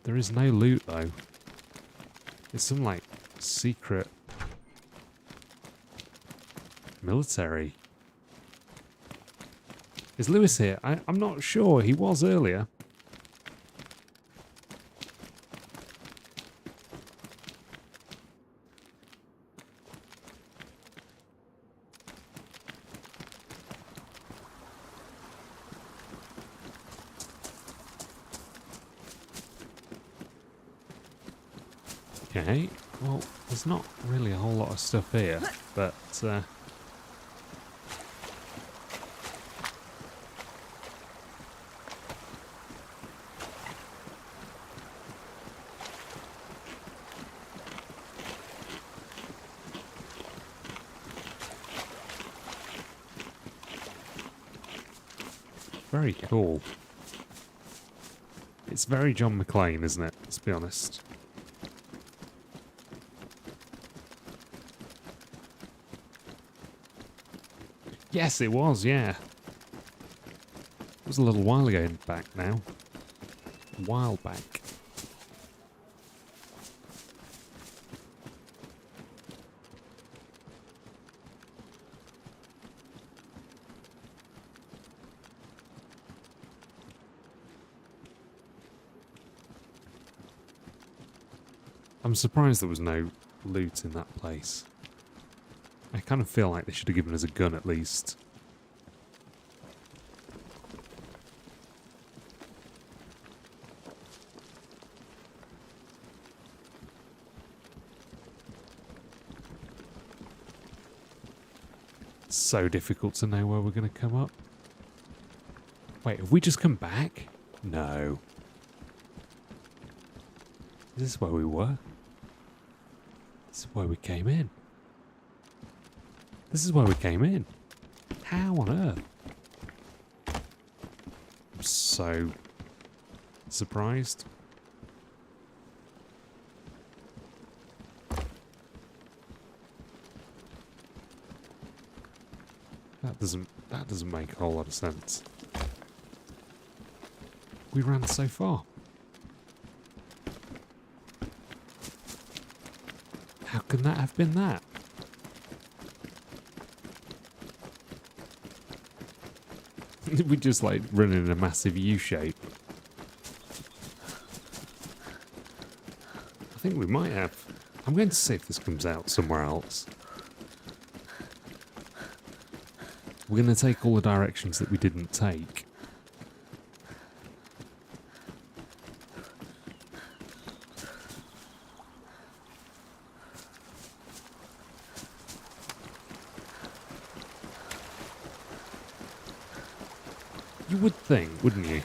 [SPEAKER 2] There is no loot though. It's some like secret military. Is Lewis here? I'm not sure. He was earlier. Okay. Well, there's not really a whole lot of stuff here, but very cool. It's very John McClane, isn't it? Let's be honest. Yes, it was, yeah. It was a little while ago back now. A while back. I'm surprised there was no loot in that place. I kind of feel like they should have given us a gun at least. It's so difficult to know where we're going to come up. Wait, have we just come back? No. Is this where we were? This is where we came in. This is where we came in. How on earth? I'm so surprised. That doesn't make a whole lot of sense. We ran so far. How can that have been that? We just like running in a massive U shape. I think we might have. I'm going to see if this comes out somewhere else. We're going to take all the directions that we didn't take. You would think, wouldn't you?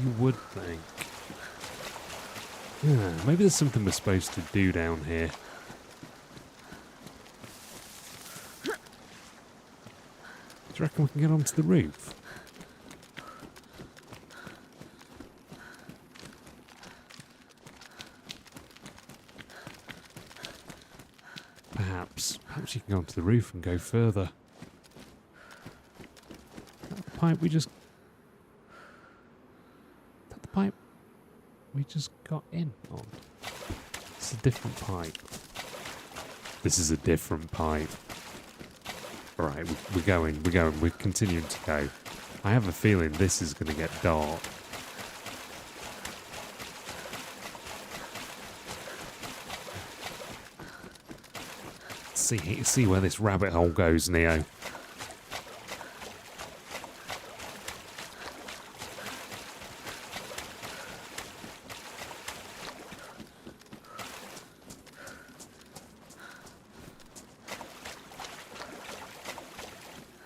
[SPEAKER 2] You would think. Yeah, maybe there's something we're supposed to do down here. Do you reckon we can get onto the roof? Perhaps you can go onto the roof and go further. That pipe we just... That the pipe we just got in on. It's a different pipe. This is a different pipe. Alright, we're going, we're continuing to go. I have a feeling this is going to get dark. See where this rabbit hole goes, Neo.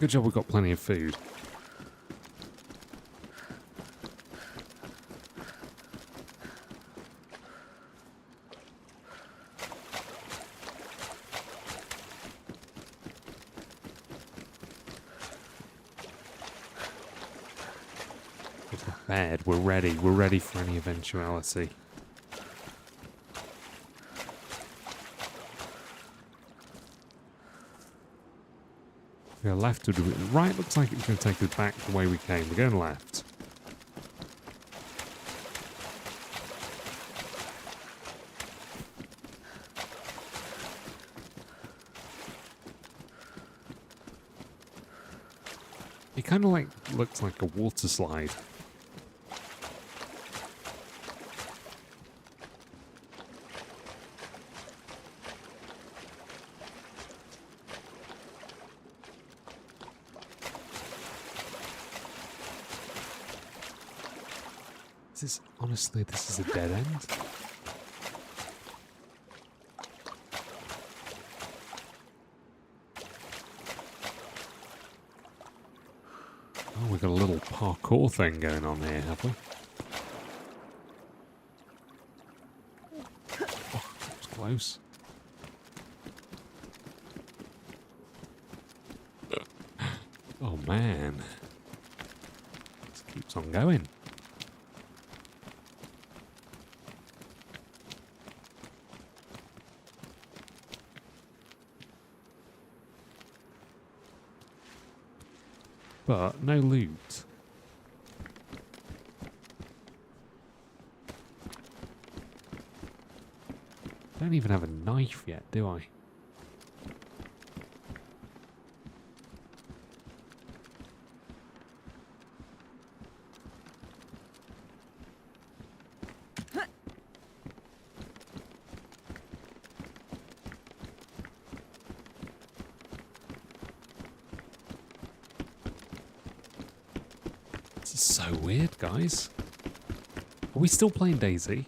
[SPEAKER 2] Good job we've got plenty of food. It's not bad. We're ready. We're ready for any eventuality. We go left or do we... Right looks like it's going to take us back the way we came. We're going left. It kind of like looks like a water slide. Honestly, this is a dead end. Oh, we've got a little parkour thing going on here, have we? Oh, that was close. Oh, man. This keeps on going. but no loot. Don't even have a knife yet, do I? This is so weird, guys. Are we still playing DayZ?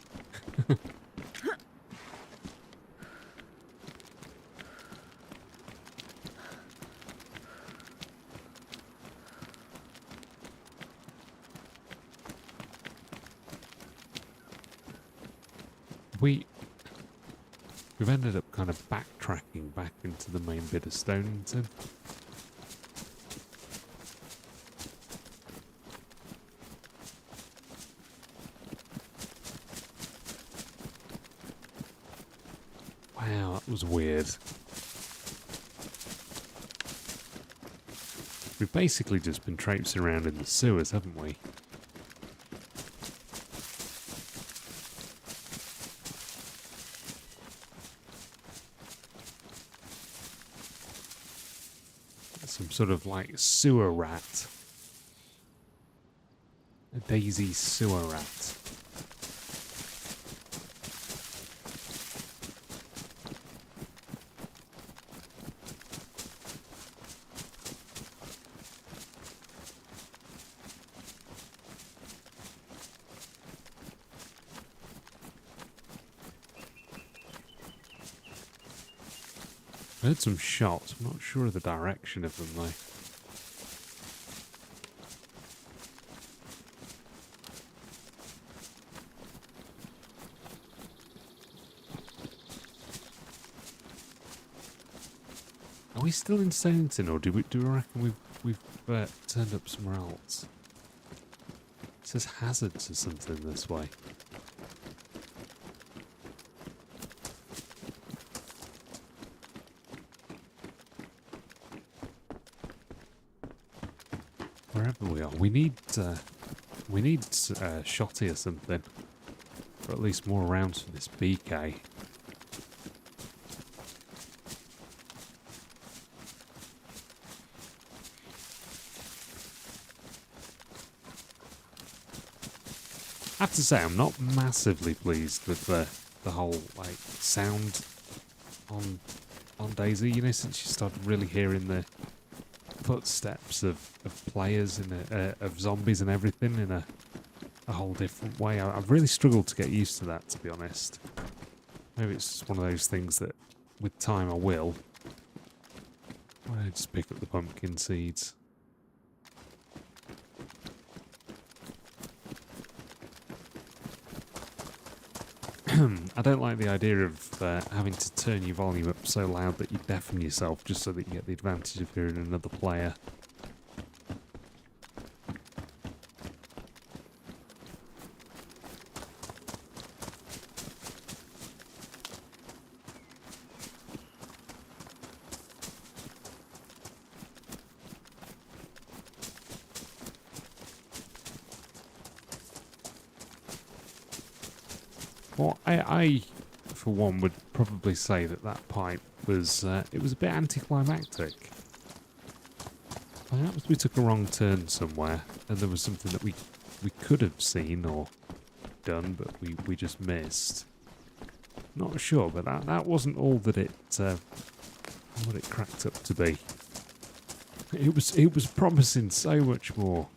[SPEAKER 2] We've ended up kind of backtracking back into the main bit of Stonington. Wow, that was weird. We've basically just been traipsing around in the sewers, haven't we? Some sort of like sewer rat. A DayZ sewer rat. I heard some shots. I'm not sure of the direction of them though. Are we still in Stonington, or do we reckon we've turned up somewhere else? It says hazards or something this way. Wherever we are, we need shotty or something, or at least more rounds for this BK. I have to say, I'm not massively pleased with the whole like sound on DayZ. You know, since you started really hearing the footsteps of players and of zombies and everything in a whole different way. I've really struggled to get used to that, to be honest. Maybe it's just one of those things that with time I will. Why don't I just pick up the pumpkin seeds? I don't like the idea of having to turn your volume up so loud that you deafen yourself just so that you get the advantage of hearing another player. Well, I, for one, would probably say that pipe was, it was a bit anticlimactic. Perhaps we took a wrong turn somewhere, and there was something that we could have seen or done, but we just missed. Not sure, but that wasn't all that what it cracked up to be. It was promising so much more.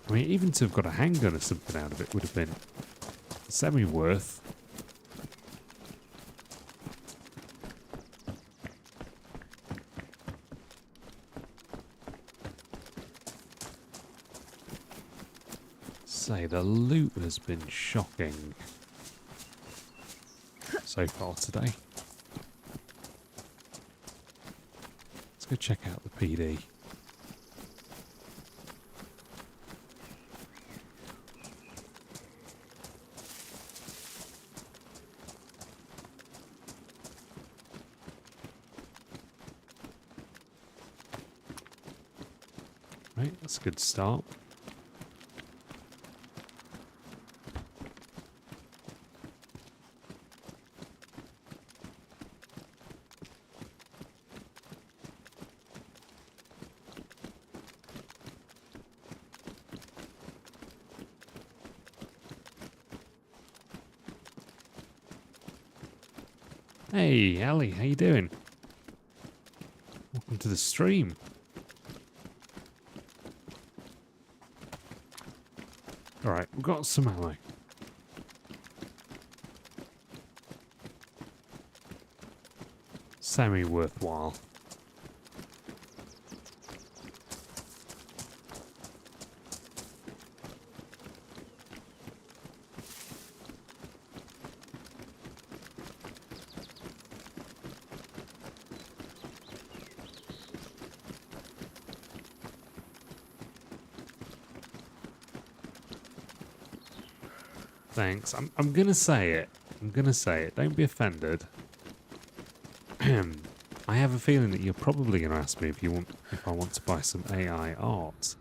[SPEAKER 2] I mean, even to have got a handgun or something out of it would have been semi-worth. Say, the loot has been shocking so far today. Let's go check out the PD. Right, that's a good start. Hey, Ellie, how you doing? Welcome to the stream. Alright, we've got some ammo. Semi-worthwhile. Thanks. I'm gonna say it. I'm gonna say it. Don't be offended. I have a feeling that you're probably gonna ask me if I want to buy some AI art.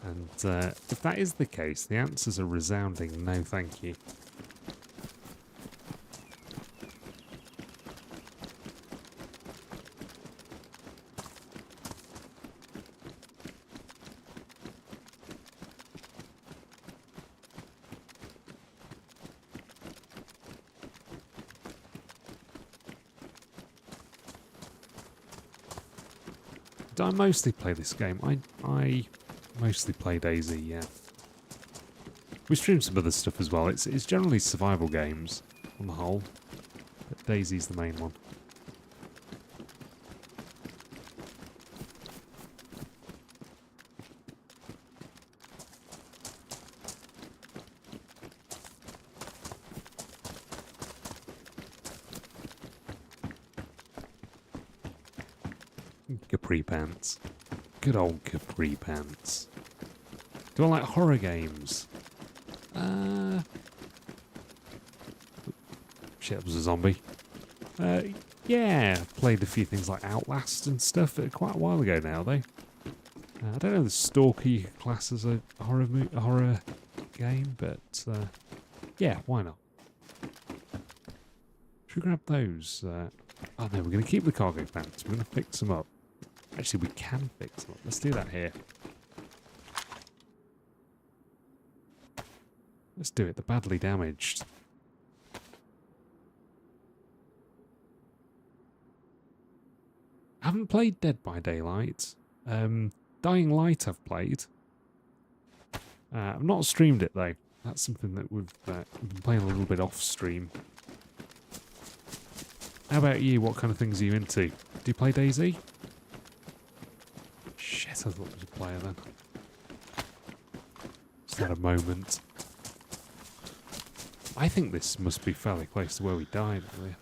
[SPEAKER 2] And if that is the case, the answer's a resounding no thank you. I mostly play this game. I mostly play DayZ, yeah. We stream some other stuff as well. It's generally survival games on the whole, but DayZ's the main one. Capri pants. Good old capri pants. Do I like horror games? Shit, that was a zombie. Yeah, played a few things like Outlast and stuff quite a while ago now, though. I don't know the Stalker you could class as a horror game, but yeah, why not? Should we grab those? Oh no, we're going to keep the cargo pants. We're going to fix them up. Actually, we can fix them up. Let's do that here. Let's do it. They're badly damaged. I haven't played Dead by Daylight. Dying Light I've played. I've not streamed it though. That's something that we've been playing a little bit off stream. How about you? What kind of things are you into? Do you play DayZ? Shit, I thought there was a player then. Just had a moment. I think this must be fairly close to where we died earlier.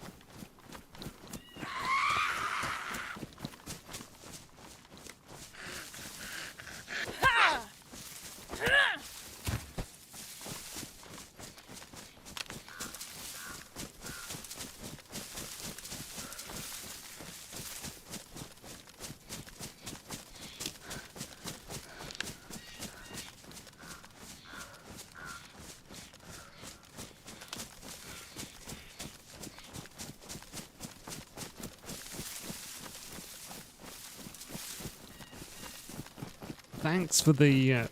[SPEAKER 2] Thanks for the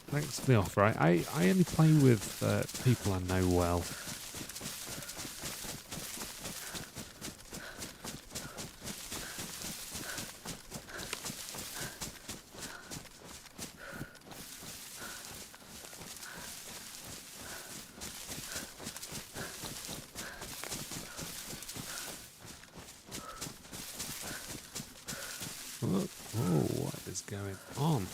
[SPEAKER 2] offer. I only play with people I know well. Look, oh, what is going on?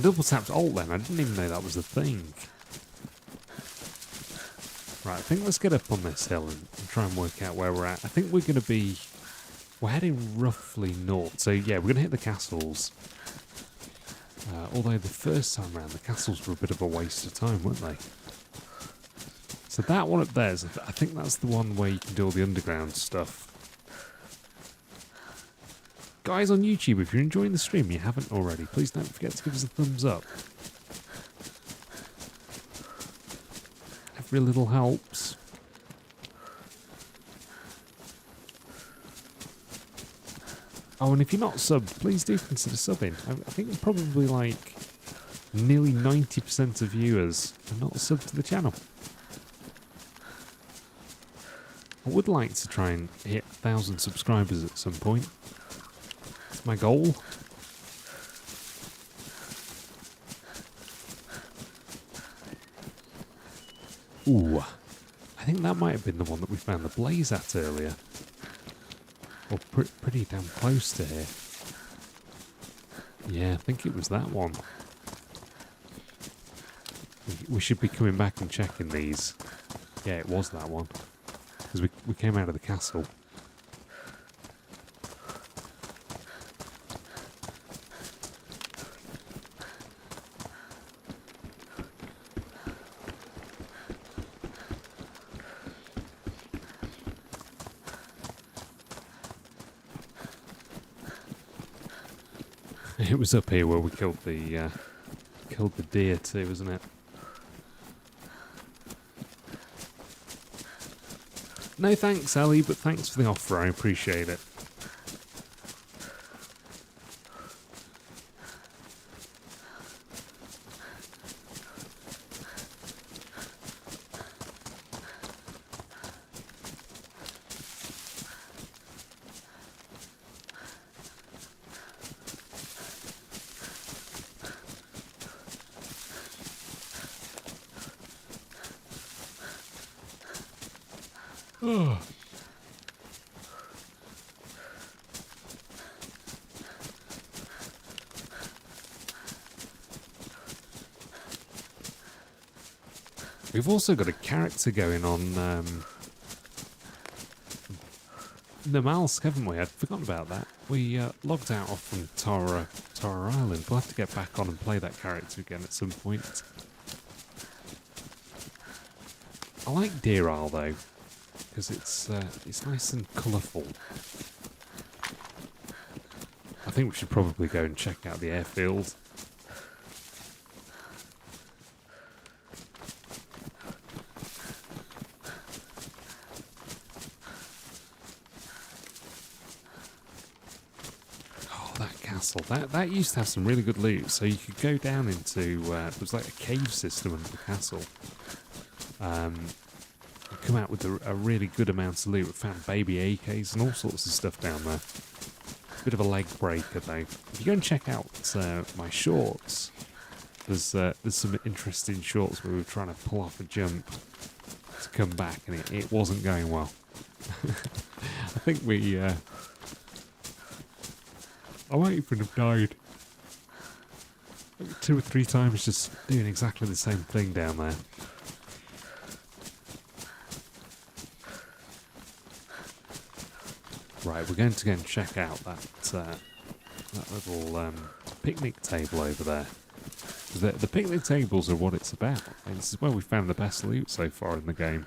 [SPEAKER 2] Double tapped alt then, I didn't even know that was a thing. Right, I think let's get up on this hill and try and work out where we're at. I think we're going to be... We're heading roughly north, so yeah, we're going to hit the castles. Although the first time round, the castles were a bit of a waste of time, weren't they? So that one up there, I think that's the one where you can do all the underground stuff. Guys on YouTube, if you're enjoying the stream and you haven't already, please don't forget to give us a thumbs up. Every little helps. Oh, and if you're not subbed, please do consider subbing. I think probably like nearly 90% of viewers are not subbed to the channel. I would like to try and hit 1,000 subscribers at some point. It's my goal. Ooh, I think that might have been the one that we found the blaze at earlier. Or pretty damn close to here. Yeah, I think it was that one. We should be coming back and checking these. Yeah, it was that one. Because we came out of the castle. It was up here where we killed the deer too, isn't it? No thanks, Ellie, but thanks for the offer. I appreciate it. Oh. We've also got a character going on Namalsk, haven't we? I'd forgotten about that. We logged out off from Tara Island. We'll have to get back on and play that character again at some point. I like Deer Isle though, because it's nice and colourful. I think we should probably go and check out the airfield. Oh, that castle. That used to have some really good loot. So you could go down into it was like a cave system under the castle. Come out with a really good amount of loot. We found baby AKs and all sorts of stuff down there. Bit of a leg breaker though. If you go and check out my shorts, there's some interesting shorts where we were trying to pull off a jump to come back, and it wasn't going well. I think we I might even have died 2 or 3 times just doing exactly the same thing down there. Right, we're going to go and check out that little picnic table over there. The picnic tables are what it's about. And this is where we found the best loot so far in the game.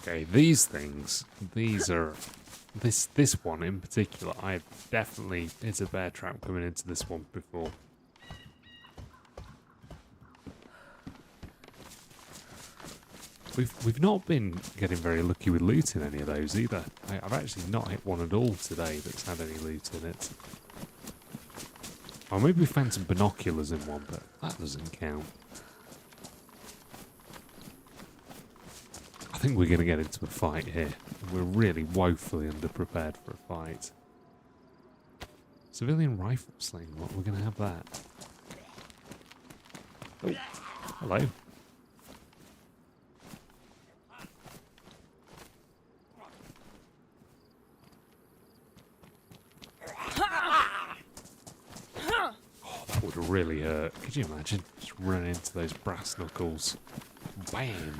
[SPEAKER 2] Okay, these things, this one in particular, I definitely hit a bear trap coming into this one before. We've not been getting very lucky with looting any of those either. I've actually not hit one at all today that's had any loot in it. Or maybe we found some binoculars in one, but that doesn't count. I think we're going to get into a fight here. We're really woefully underprepared for a fight. Civilian rifle sling, what, we're going to have that. Oh, hello. Oh, that really hurt. Could you imagine just running into those brass knuckles? Bam!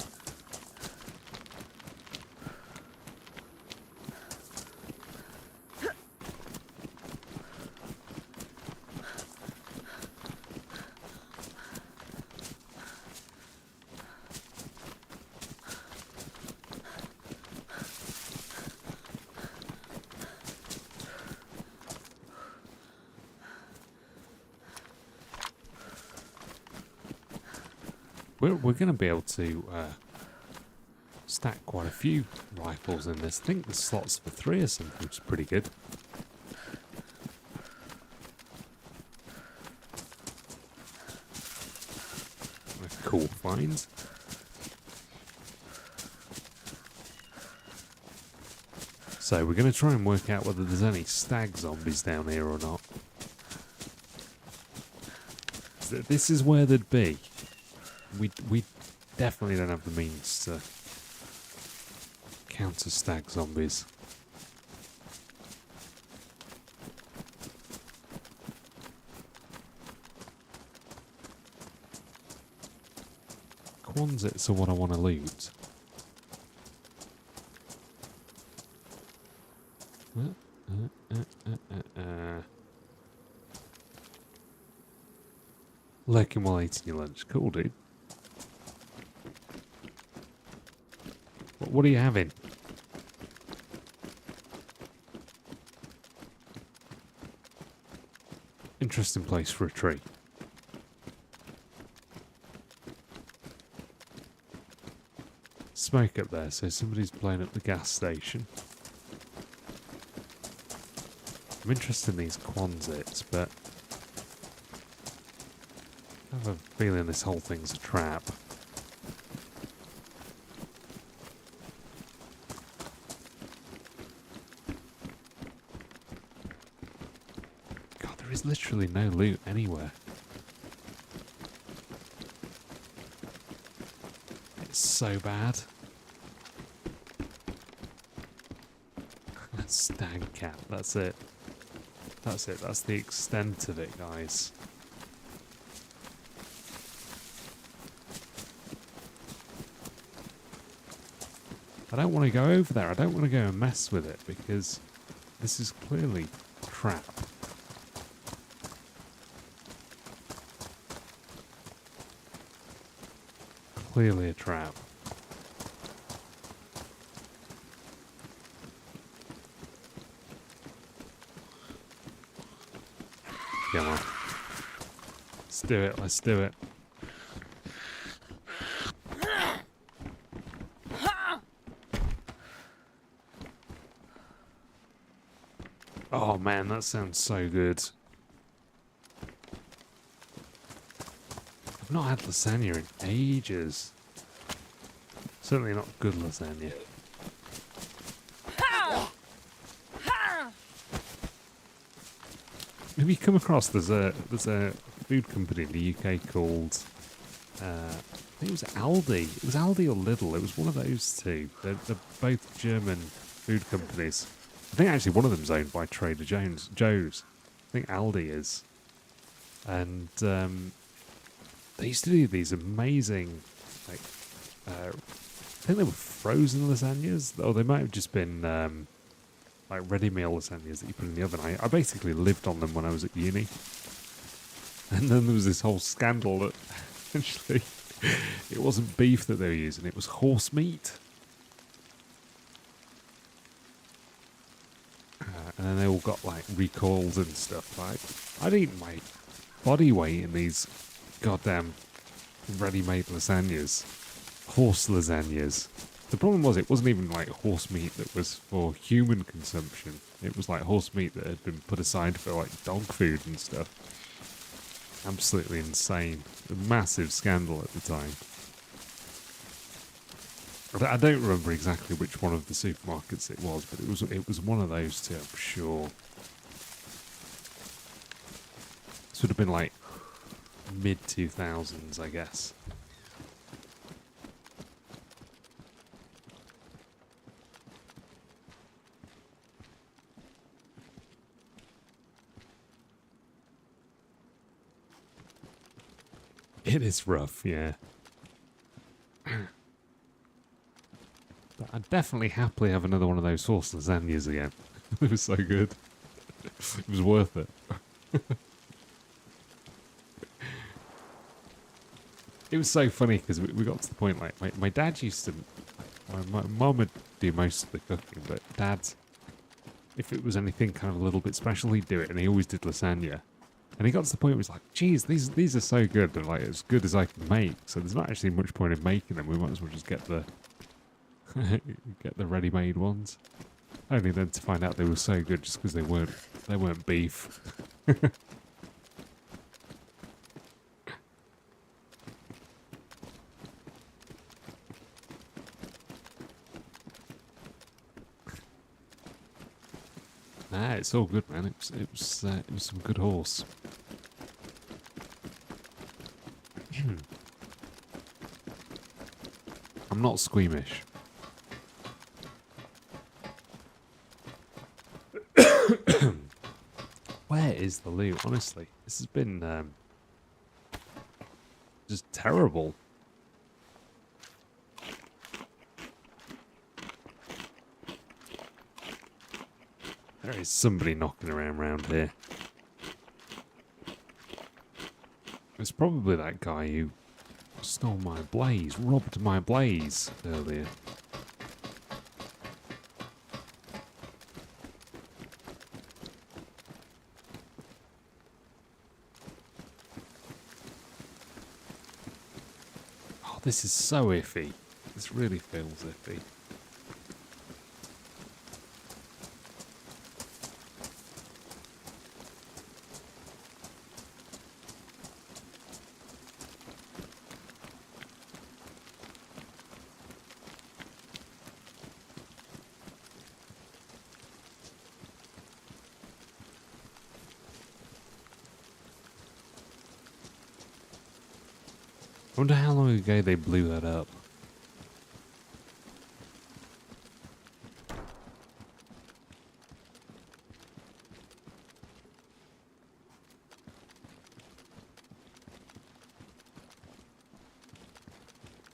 [SPEAKER 2] We're going to be able to stack quite a few rifles in this. I think there's slots for 3 or something, which is pretty good. A cool find. So we're going to try and work out whether there's any stag zombies down here or not. This is where they'd be. We definitely don't have the means to counter stag zombies. Quonsets are what I want to loot. Lurking while eating your lunch. Cool, dude. What are you having? Interesting place for a tree. Smoke up there, so somebody's blown up the gas station. I'm interested in these Quonsets, but I have a feeling this whole thing's a trap. God, there is literally no loot anywhere. It's so bad. Stag cat, that's it. That's it, that's the extent of it, guys. I don't want to go over there, I don't want to go and mess with it, because this is clearly a trap. Clearly a trap. Come on. Let's do it, let's do it. Oh man, that sounds so good. I've not had lasagna in ages. Certainly not good lasagna. Have you come across there's a food company in the UK called I think it was Aldi. It was Aldi or Lidl. It was one of those two. They're both German food companies. I think actually one of them's owned by Trader Joe's. I think Aldi is. And they used to do these amazing, like, I think they were frozen lasagnas, or they might have just been like ready meal lasagnas that you put in the oven. I basically lived on them when I was at uni. And then there was this whole scandal that essentially it wasn't beef that they were using, it was horse meat. And then they all got like recalled and stuff. Like, I'd eaten my body weight in these goddamn ready-made lasagnas. Horse lasagnas. The problem was it wasn't even like horse meat that was for human consumption. It was like horse meat that had been put aside for like dog food and stuff. Absolutely insane. A massive scandal at the time. I don't remember exactly which one of the supermarkets it was, but it was one of those two, I'm sure. This would have been like mid-2000s, I guess. It is rough, yeah. But I'd definitely happily have another one of those sauce lasagnas again. It was so good. It was worth it. It was so funny because we got to the point, like, my dad used to... My mum would do most of the cooking, but Dad, if it was anything kind of a little bit special, he'd do it, and he always did lasagna. And he got to the point where he was like, geez, these are so good, they're like as good as I can make, so there's not actually much point in making them, we might as well just get the get the ready-made ones. Only then to find out they were so good just because they weren't beef. Nah, it's all good, man. It was some good horse. I'm not squeamish. Where is the loot? Honestly, this has been just terrible. There is somebody knocking around here. It's probably that guy who stole my blaze, robbed my blaze earlier. Oh, this is so iffy. This really feels iffy. I wonder how long ago they blew that up.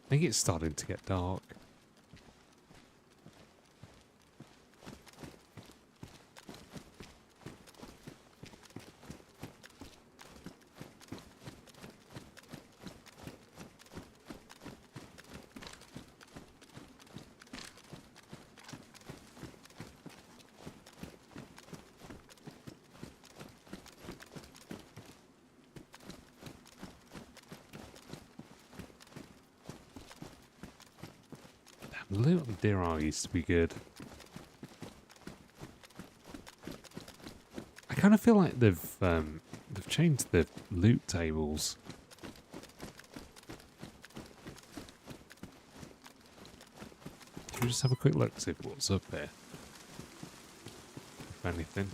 [SPEAKER 2] I think it's starting to get dark. The loot on Deer Isle used to be good. I kind of feel like they've changed the loot tables. Should we just have a quick look, see what's up here? If anything.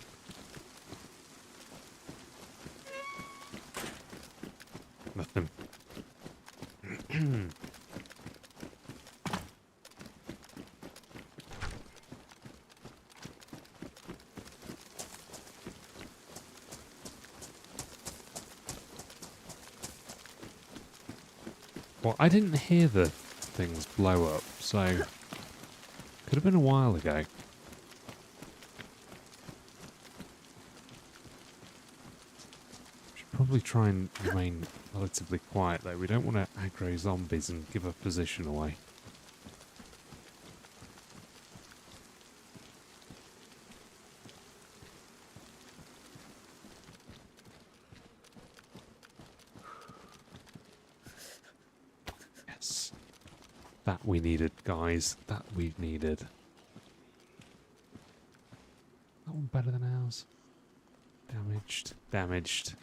[SPEAKER 2] Nothing. Well, I didn't hear the things blow up, so could have been a while ago. Should probably try and remain relatively quiet though. We don't want to aggro zombies and give our position away. Yes. That we needed, guys. That we needed. That one better than ours. Damaged. Damaged.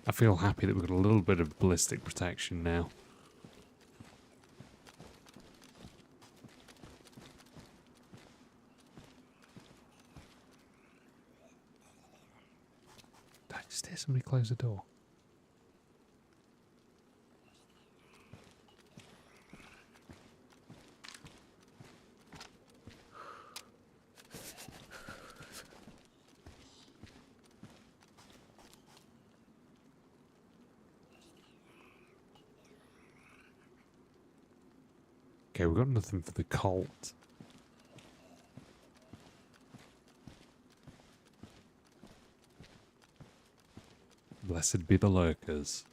[SPEAKER 2] I feel happy that we've got a little bit of ballistic protection now. Just hear somebody close the door. Okay, we've got nothing for the cult. Blessed be the lurkers.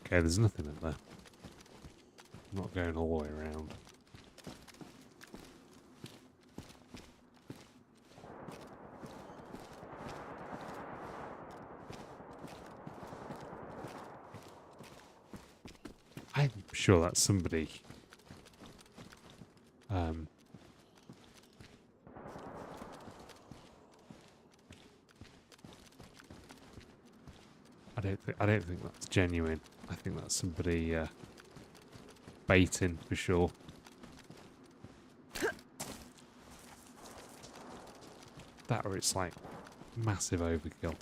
[SPEAKER 2] Okay, there's nothing in there. I'm not going all the way around. I'm sure that's somebody. I don't think that's genuine. I think that's somebody baiting for sure. That or it's like massive overkill.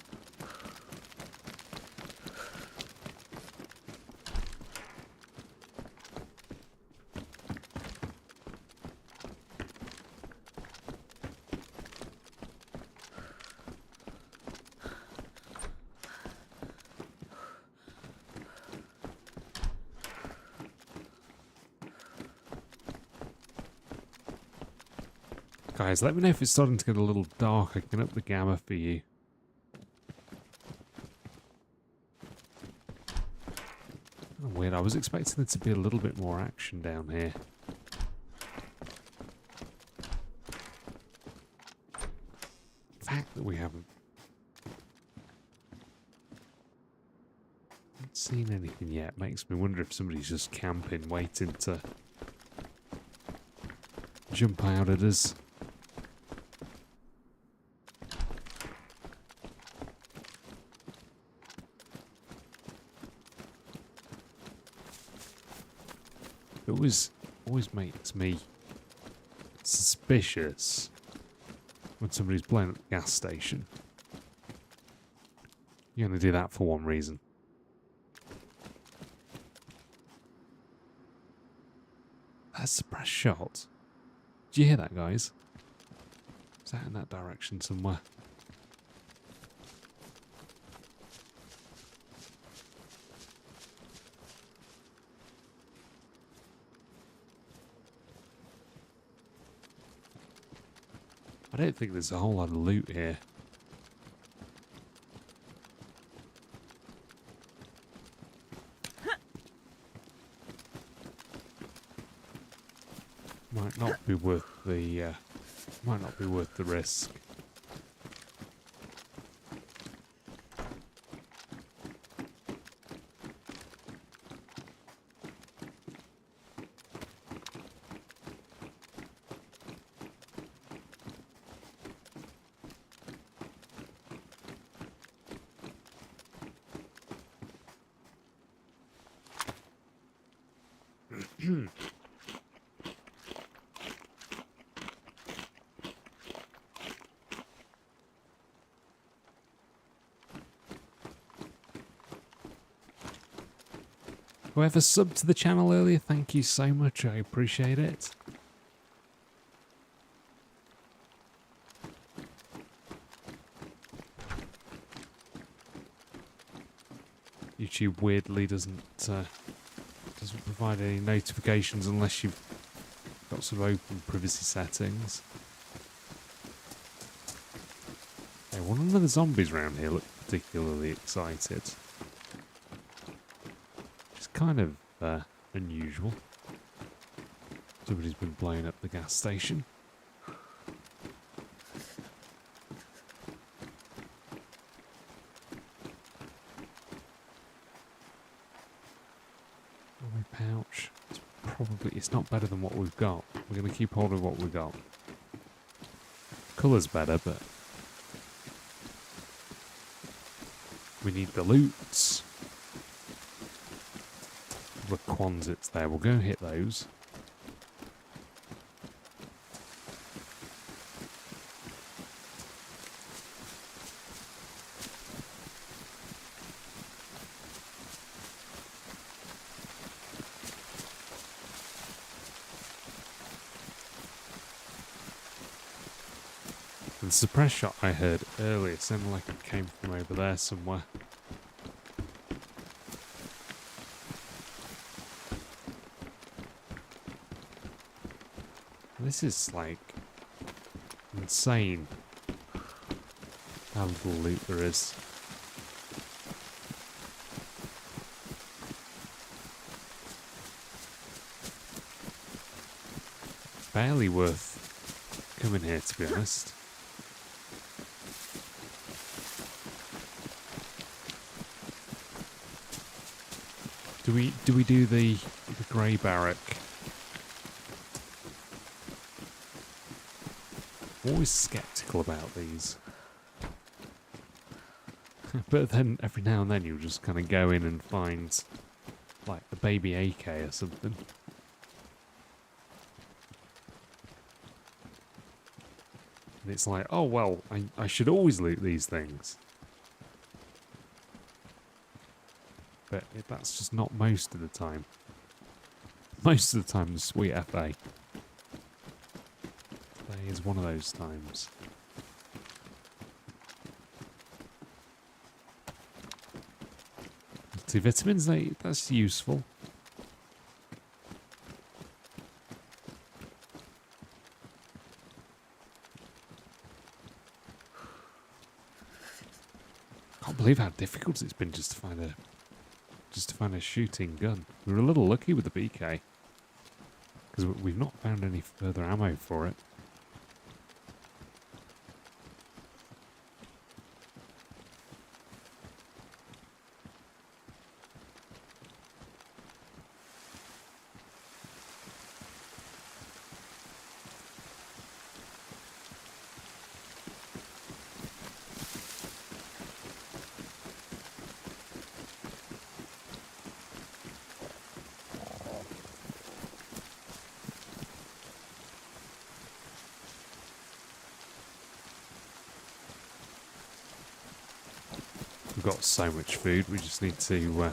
[SPEAKER 2] Guys, let me know if it's starting to get a little dark. I can up the gamma for you. Oh, weird. I was expecting there to be a little bit more action down here. The fact that we haven't seen anything yet makes me wonder if somebody's just camping, waiting to jump out at us. It always makes me suspicious when somebody's blown up the gas station. You're going to do that for one reason. That's a suppressed shot. Did you hear that, guys? Is that in that direction somewhere? I don't think there's a whole lot of loot here. Might not be worth the risk. Whoever subbed to the channel earlier, thank you so much. I appreciate it. YouTube weirdly doesn't provide any notifications unless you've got some open privacy settings. Hey, one of the zombies around here look particularly excited. Kind of unusual. Somebody's been blowing up the gas station. My pouch. It's not better than what we've got. We're going to keep hold of what we've got. Colour's better, but we need the loots. couple of quonsets there. We'll go and hit those. And the suppressed shot I heard earlier sounded like it came from over there somewhere. This is like insane how little loot there is. Barely worth coming here, to be honest. Do we do the grey barrack? I'm always skeptical about these. But then every now and then you'll just kind of go in and find like a baby AK or something. And it's like, oh well, I should always loot these things. But that's just not most of the time. Most of the time the sweet FA. Today is one of those times. Multivitamins, that's useful. Can't believe how difficult it's been just to find a shooting gun. We were a little lucky with the BK because we've not found any further ammo for it. We've got so much food, we just need to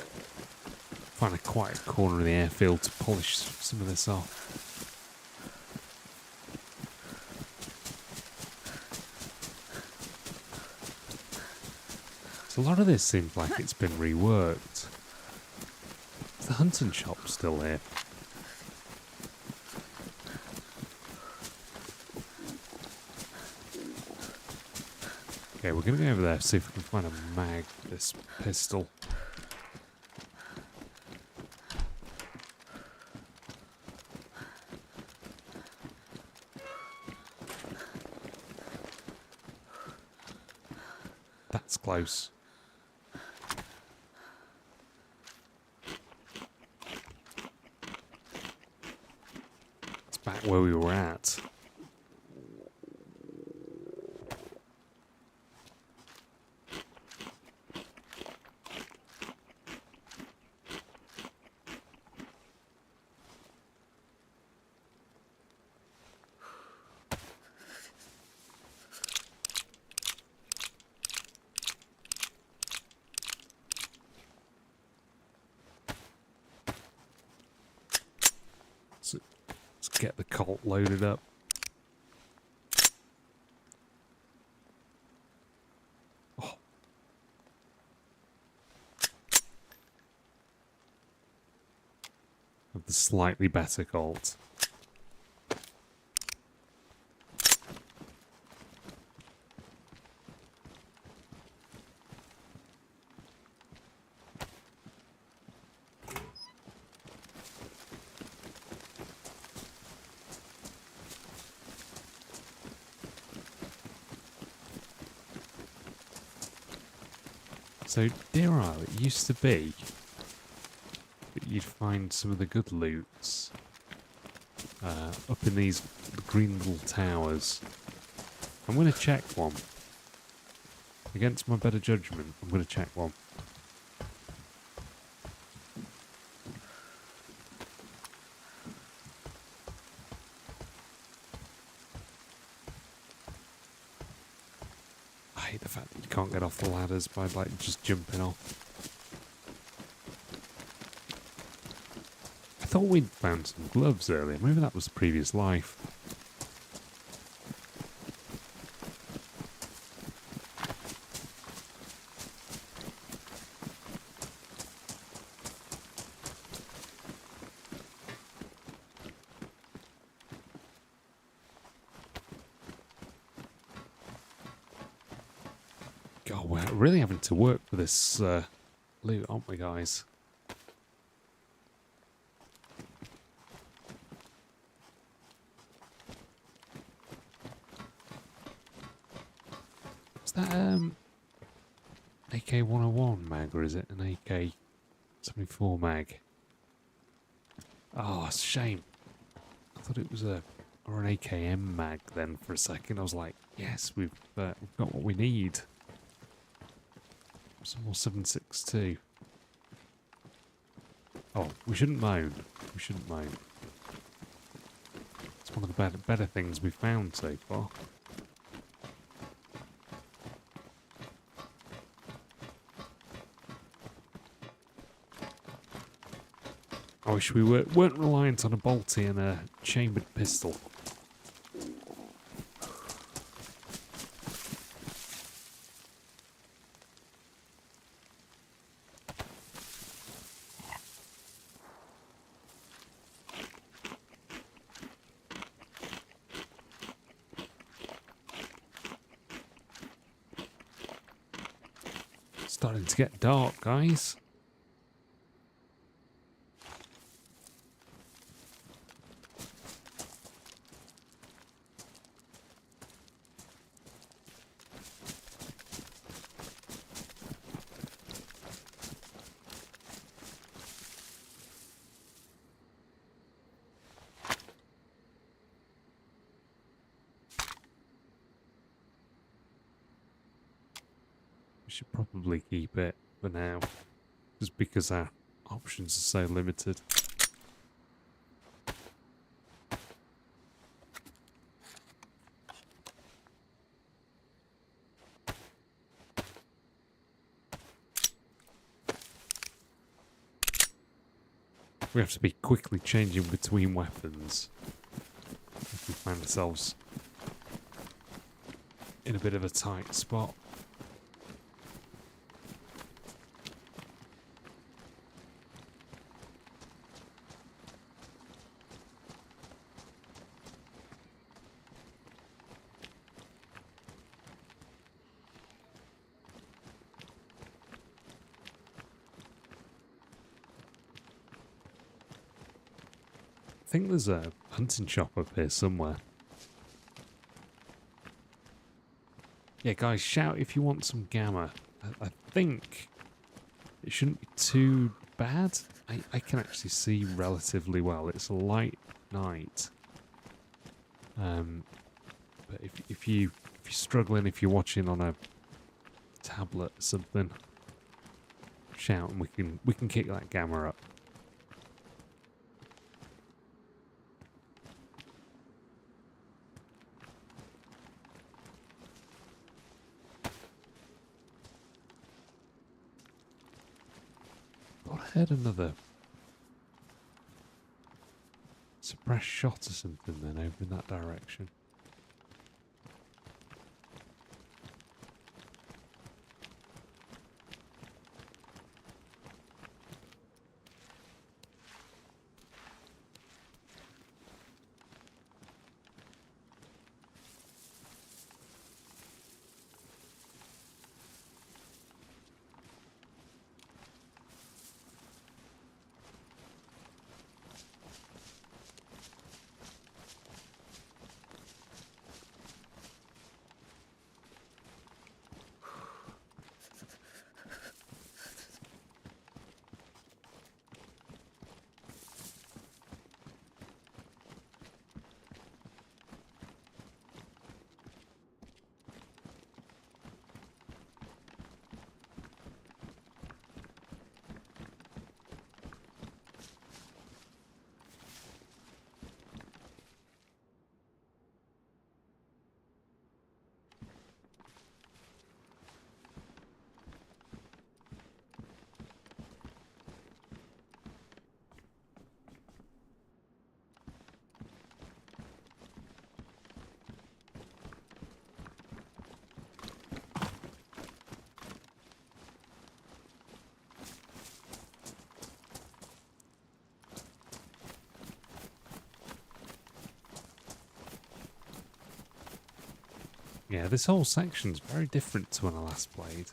[SPEAKER 2] find a quiet corner of the airfield to polish some of this off. So a lot of this seems like it's been reworked. Is the hunting shop still here? Okay, we're going to go over there, see if we can find a mag for this pistol. That's close. It's back where we were at. Let's get the Colt loaded up. Oh. Of the slightly better Colt. So, Deer Isle, it used to be that you'd find some of the good loots up in these green little towers. I'm going to check one. Against my better judgment, I'm going to check one. hate the fact that you can't get off the ladders by like just jumping off. I thought we'd found some gloves earlier. Maybe that was the previous life. God, we're really having to work for this loot, aren't we, guys? Is that AK-101 mag, or is it an AK-74 mag? Oh, it's a shame. I thought it was an AKM mag then for a second. I was like, yes, we've got what we need. Some more 7.62. Oh, we shouldn't moan. We shouldn't moan. It's one of the better things we've found so far. I wish we weren't reliant on a bolty and a chambered pistol. Starting to get dark, guys. We should probably keep it for now, just because our options are so limited. We have to be quickly changing between weapons if we find ourselves in a bit of a tight spot. I think there's a hunting shop up here somewhere. Yeah, guys, shout if you want some gamma. I think it shouldn't be too bad. I can actually see relatively well. It's a light night. But if you're struggling, if you're watching on a tablet or something, shout and we can kick that gamma up. I heard another suppressed shot or something then over in that direction. Yeah, this whole section's very different to when I last played.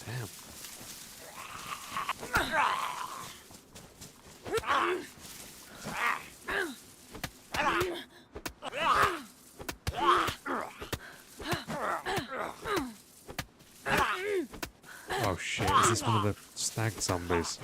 [SPEAKER 2] Damn. Oh shit, is this one of the stag zombies?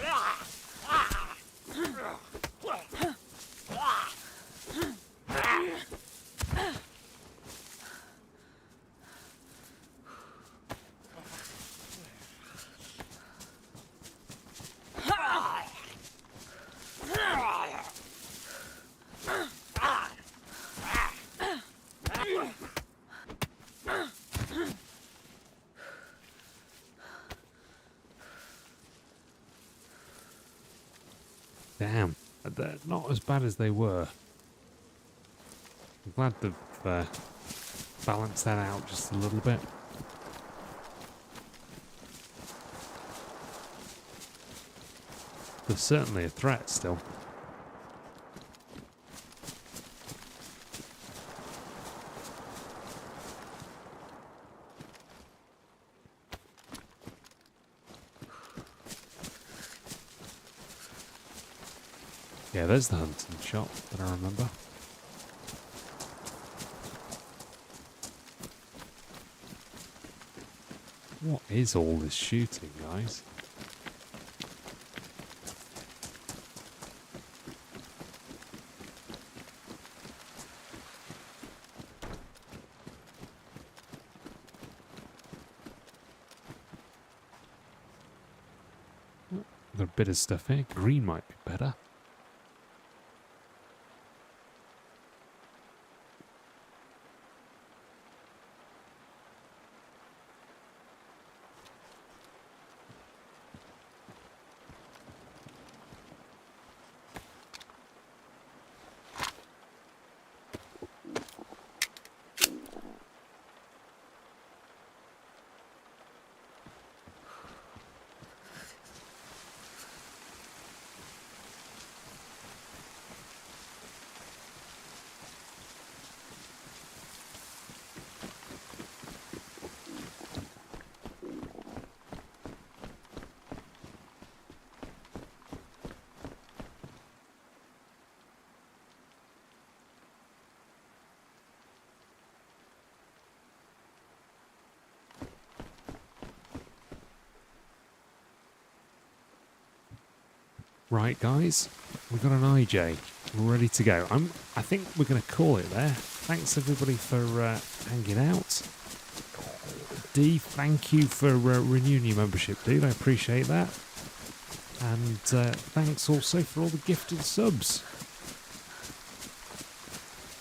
[SPEAKER 2] Damn, they're not as bad as they were. I'm glad they've balanced that out just a little bit. There's certainly a threat still. Yeah, there's the hunting shop that I remember. What is all this shooting, guys? Got a bit of stuff here. Green might be better. Right, guys, we've got an IJ ready to go. I think we're going to call it there. Thanks everybody for hanging out. D, thank you for renewing your membership, dude. I appreciate that. And thanks also for all the gifted subs.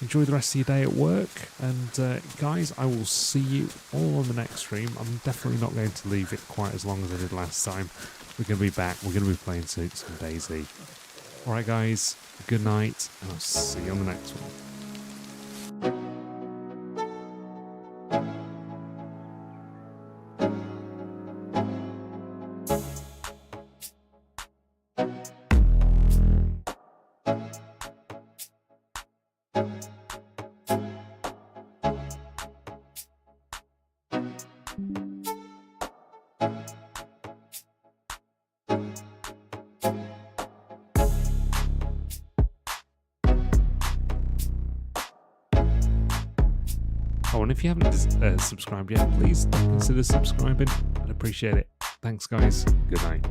[SPEAKER 2] Enjoy the rest of your day at work. And guys, I will see you all on the next stream. I'm definitely not going to leave it quite as long as I did last time. We're going to be back. We're going to be playing some DayZ. Alright guys, good night, and I'll see you on the next one. Oh, and if you haven't subscribed yet, please consider subscribing. I'd appreciate it. Thanks, guys. Good night.